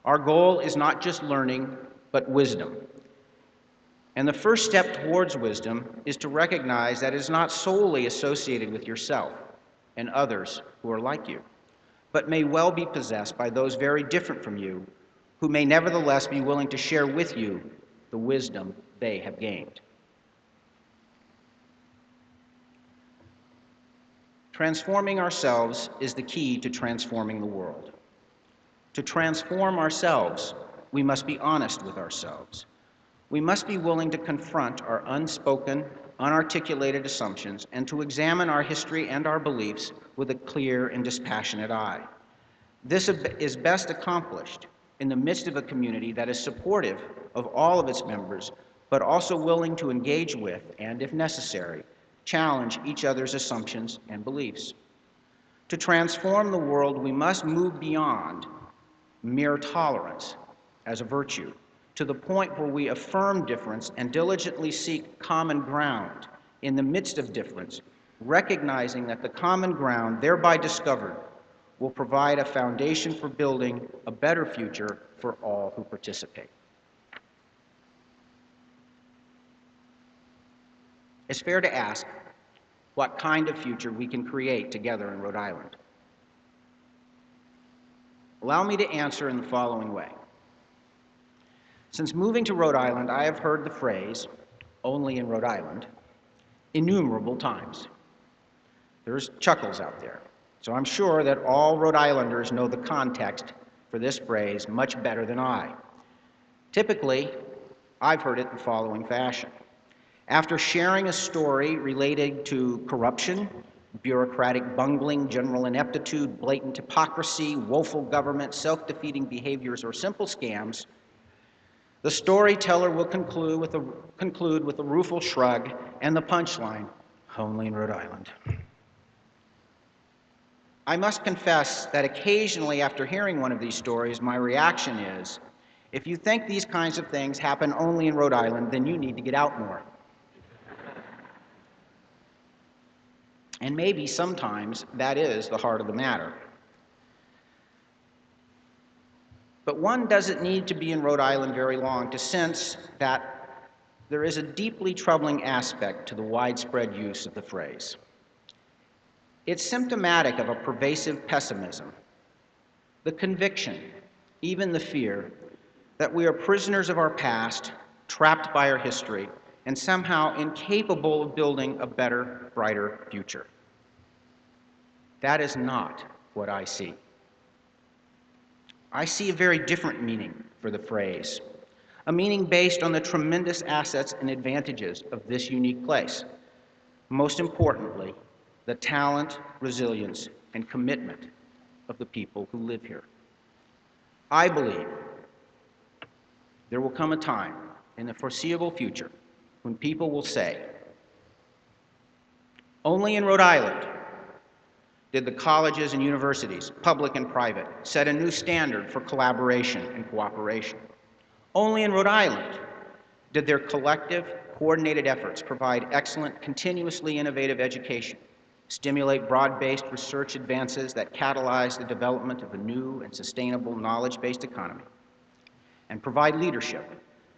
Our goal is not just learning, but wisdom. And the first step towards wisdom is to recognize that it is not solely associated with yourself and others who are like you, but may well be possessed by those very different from you, who may nevertheless be willing to share with you the wisdom they have gained. Transforming ourselves is the key to transforming the world. To transform ourselves, we must be honest with ourselves. We must be willing to confront our unspoken, unarticulated assumptions and to examine our history and our beliefs with a clear and dispassionate eye. This is best accomplished in the midst of a community that is supportive of all of its members, but also willing to engage with, and if necessary, challenge each other's assumptions and beliefs. To transform the world, we must move beyond mere tolerance as a virtue, to the point where we affirm difference and diligently seek common ground in the midst of difference, recognizing that the common ground thereby discovered will provide a foundation for building a better future for all who participate. It's fair to ask what kind of future we can create together in Rhode Island. Allow me to answer in the following way. Since moving to Rhode Island, I have heard the phrase, "only in Rhode Island," innumerable times. There's chuckles out there, so I'm sure that all Rhode Islanders know the context for this phrase much better than I. Typically, I've heard it in the following fashion. After sharing a story related to corruption, bureaucratic bungling, general ineptitude, blatant hypocrisy, woeful government, self-defeating behaviors, or simple scams, the storyteller will conclude with a rueful shrug and the punchline, "only in Rhode Island." I must confess that occasionally after hearing one of these stories, my reaction is, if you think these kinds of things happen only in Rhode Island, then you need to get out more. And maybe sometimes that is the heart of the matter. But one doesn't need to be in Rhode Island very long to sense that there is a deeply troubling aspect to the widespread use of the phrase. It's symptomatic of a pervasive pessimism, the conviction, even the fear, that we are prisoners of our past, trapped by our history, and somehow incapable of building a better, brighter future. That is not what I see. I see a very different meaning for the phrase, a meaning based on the tremendous assets and advantages of this unique place. Most importantly, the talent, resilience, and commitment of the people who live here. I believe there will come a time in the foreseeable future when people will say, "Only in Rhode Island did the colleges and universities, public and private, set a new standard for collaboration and cooperation. Only in Rhode Island did their collective, coordinated efforts provide excellent, continuously innovative education, stimulate broad-based research advances that catalyze the development of a new and sustainable knowledge-based economy, and provide leadership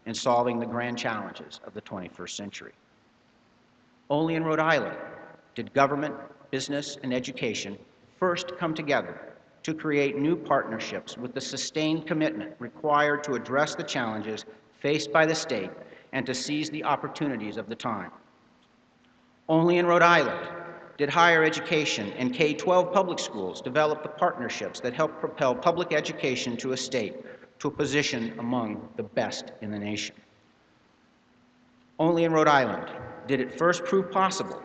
in solving the grand challenges of the 21st century. Only in Rhode Island did government, business, and education first come together to create new partnerships with the sustained commitment required to address the challenges faced by the state and to seize the opportunities of the time. Only in Rhode Island did higher education and K-12 public schools develop the partnerships that help propel public education to a state to a position among the best in the nation. Only in Rhode Island did it first prove possible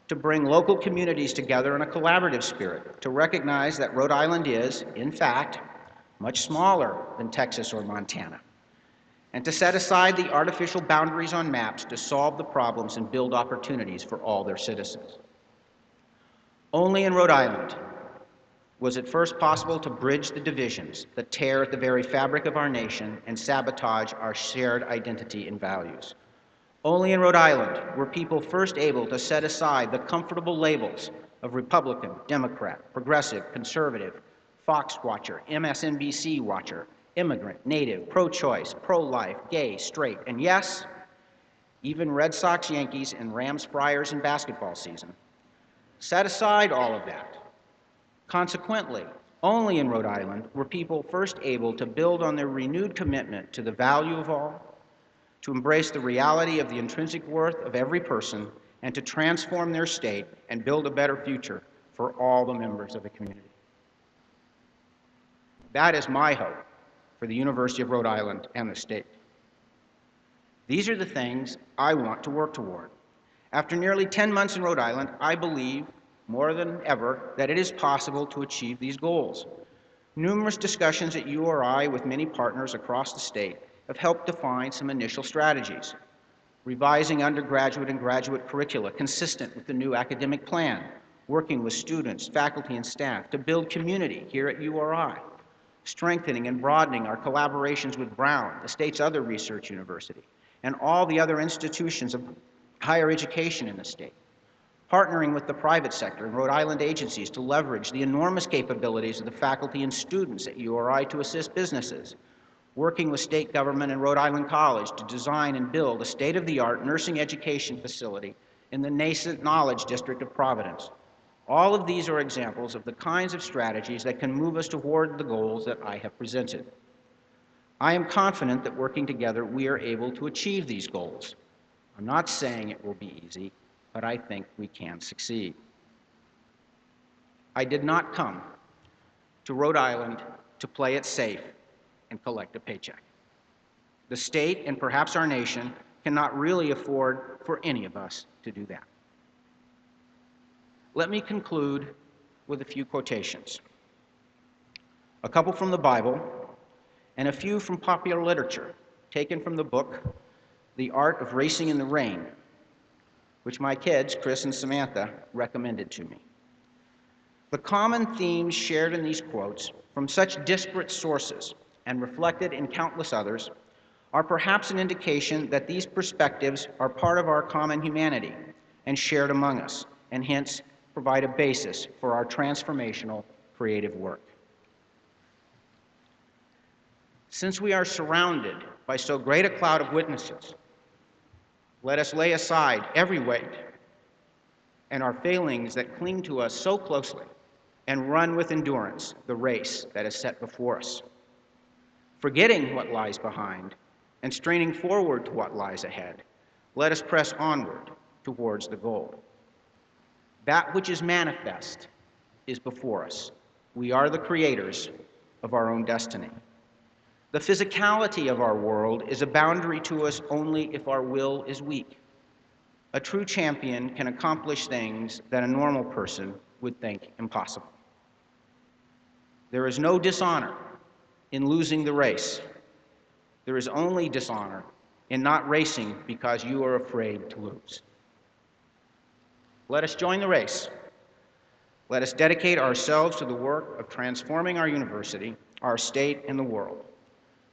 to bring local communities together in a collaborative spirit, to recognize that Rhode Island is, in fact, much smaller than Texas or Montana, and to set aside the artificial boundaries on maps to solve the problems and build opportunities for all their citizens. Only in Rhode Island was it first possible to bridge the divisions that tear at the very fabric of our nation and sabotage our shared identity and values. Only in Rhode Island were people first able to set aside the comfortable labels of Republican, Democrat, progressive, conservative, Fox watcher, MSNBC watcher, immigrant, native, pro-choice, pro-life, gay, straight, and yes, even Red Sox, Yankees, and Rams, Friars in basketball season. Set aside all of that. Consequently, only in Rhode Island were people first able to build on their renewed commitment to the value of all, to embrace the reality of the intrinsic worth of every person, and to transform their state and build a better future for all the members of the community. That is my hope for the University of Rhode Island and the state. These are the things I want to work toward. After nearly 10 months in Rhode Island, I believe more than ever that it is possible to achieve these goals. Numerous discussions at URI with many partners across the state have helped define some initial strategies. Revising undergraduate and graduate curricula consistent with the new academic plan, working with students, faculty, and staff to build community here at URI, strengthening and broadening our collaborations with Brown, the state's other research university, and all the other institutions of higher education in the state, partnering with the private sector and Rhode Island agencies to leverage the enormous capabilities of the faculty and students at URI to assist businesses, working with state government and Rhode Island College to design and build a state-of-the-art nursing education facility in the nascent Knowledge District of Providence. All of these are examples of the kinds of strategies that can move us toward the goals that I have presented. I am confident that working together, we are able to achieve these goals. I'm not saying it will be easy, but I think we can succeed. I did not come to Rhode Island to play it safe and collect a paycheck. The state, and perhaps our nation, cannot really afford for any of us to do that. Let me conclude with a few quotations. A couple from the Bible, and a few from popular literature, taken from the book, The Art of Racing in the Rain, which my kids, Chris and Samantha, recommended to me. The common themes shared in these quotes from such disparate sources and reflected in countless others are perhaps an indication that these perspectives are part of our common humanity and shared among us, and hence provide a basis for our transformational creative work. Since we are surrounded by so great a cloud of witnesses, let us lay aside every weight and our failings that cling to us so closely and run with endurance the race that is set before us. Forgetting what lies behind and straining forward to what lies ahead, let us press onward towards the goal. That which is manifest is before us. We are the creators of our own destiny. The physicality of our world is a boundary to us only if our will is weak. A true champion can accomplish things that a normal person would think impossible. There is no dishonor in losing the race. There is only dishonor in not racing because you are afraid to lose. Let us join the race. Let us dedicate ourselves to the work of transforming our university, our state, and the world,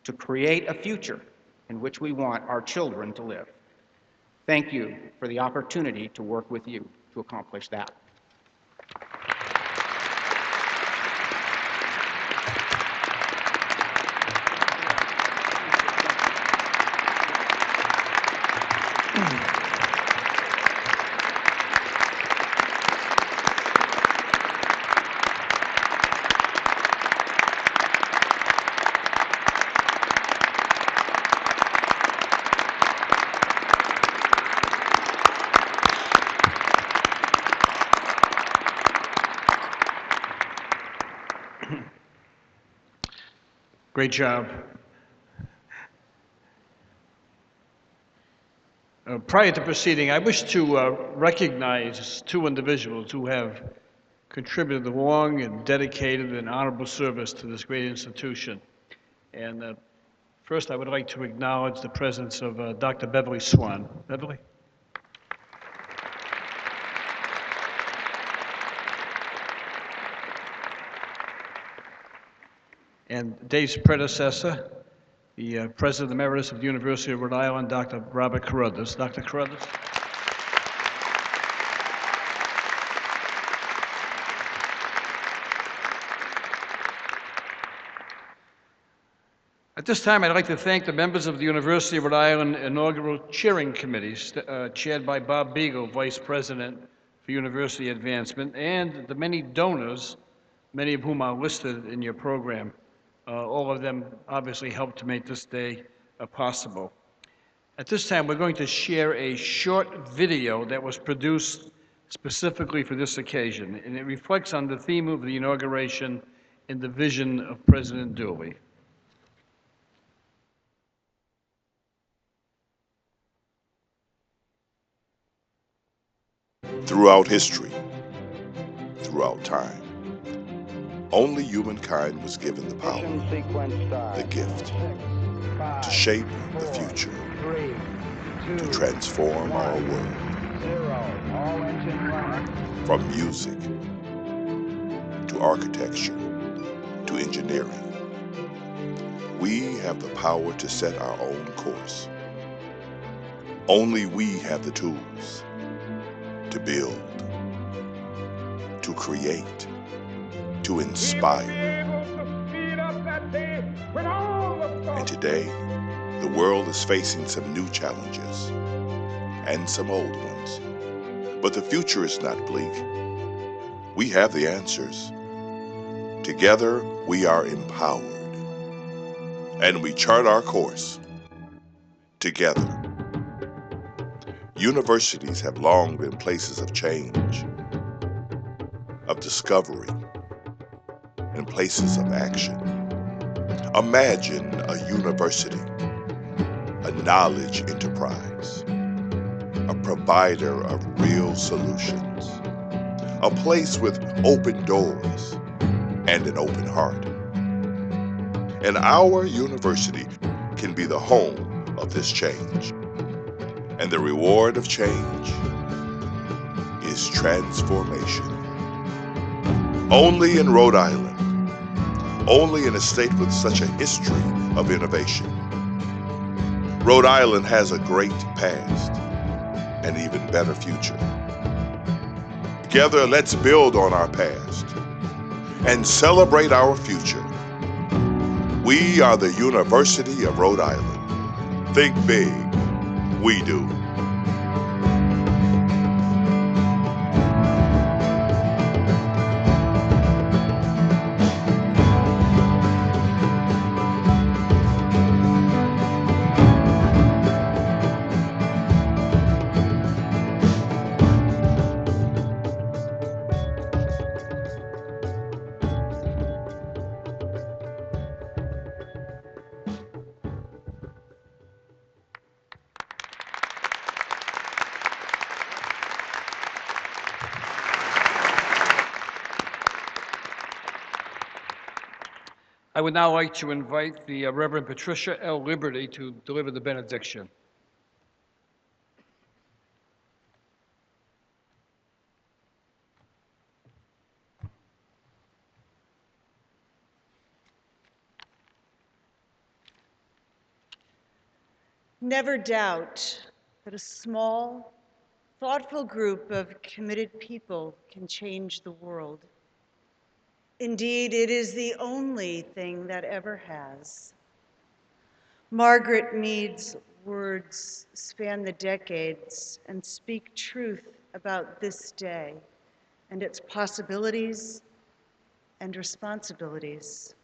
to create a future in which we want our children to live. Thank you for the opportunity to work with you to accomplish that. Great job. Prior to proceeding, I wish to recognize two individuals who have contributed long and dedicated and honorable service to this great institution. And first, I would like to acknowledge the presence of Dr. Beverly Swan. Beverly? And Dave's predecessor, the President Emeritus of the University of Rhode Island, Dr. Robert Carruthers. Dr. Carruthers. At this time, I'd like to thank the members of the University of Rhode Island inaugural cheering committees, chaired by Bob Beagle, Vice President for University Advancement, and the many donors, many of whom are listed in your program. All of them obviously helped to make this day possible. At this time, we're going to share a short video that was produced specifically for this occasion, and it reflects on the theme of the inauguration and the vision of President Dooley. Throughout history, throughout time, only humankind was given the power, the gift, to shape the future, to transform our world. From music, to architecture, to engineering, we have the power to set our own course. Only we have the tools to build, to create, to inspire. And today, the world is facing some new challenges and some old ones. But the future is not bleak. We have the answers. Together, we are empowered. And we chart our course together. Universities have long been places of change, of discovery, and places of action. Imagine a university, a knowledge enterprise, a provider of real solutions, a place with open doors and an open heart. And our university can be the home of this change. And the reward of change is transformation. Only in Rhode Island, only in a state with such a history of innovation. Rhode Island has a great past, an even better future. Together, let's build on our past and celebrate our future. We are the University of Rhode Island. Think big. We do. I would now like to invite the Reverend Patricia L. Liberty to deliver the benediction. Never doubt that a small, thoughtful group of committed people can change the world. Indeed, it is the only thing that ever has. Margaret Mead's words span the decades and speak truth about this day and its possibilities and responsibilities.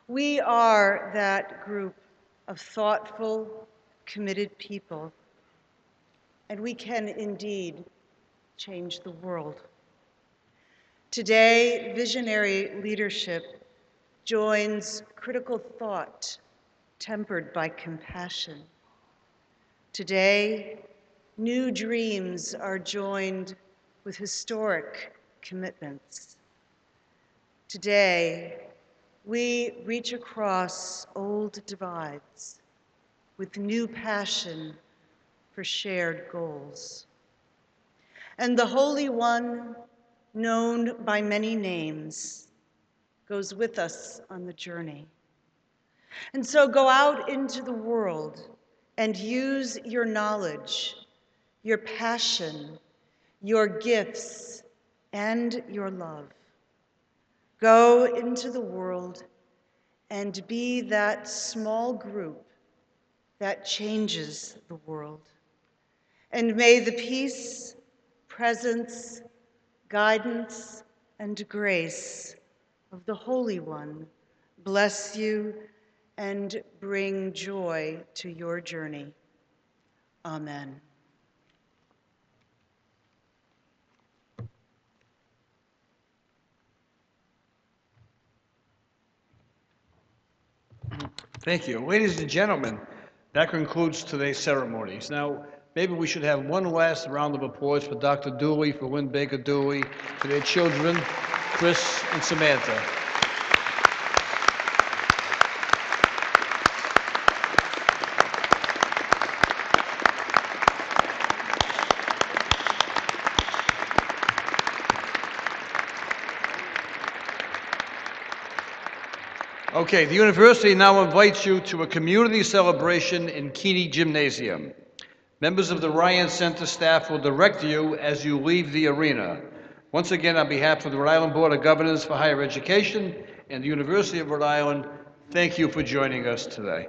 We are that group of thoughtful, committed people, and we can indeed change the world. Today, visionary leadership joins critical thought tempered by compassion. Today, new dreams are joined with historic commitments. Today, we reach across old divides with new passion for shared goals. And the Holy One, known by many names, goes with us on the journey. And so go out into the world and use your knowledge, your passion, your gifts, and your love. Go into the world and be that small group that changes the world. And may the peace, presence, guidance, and grace of the Holy One bless you and bring joy to your journey. Amen. Thank you. Ladies and gentlemen, that concludes today's ceremonies. Now, maybe we should have one last round of applause for Dr. Dooley, for Lynn Baker Dooley, for their children, Chris and Samantha. Okay, the university now invites you to a community celebration in Keeney Gymnasium. Members of the Ryan Center staff will direct you as you leave the arena. Once again, on behalf of the Rhode Island Board of Governors for Higher Education and the University of Rhode Island, thank you for joining us today.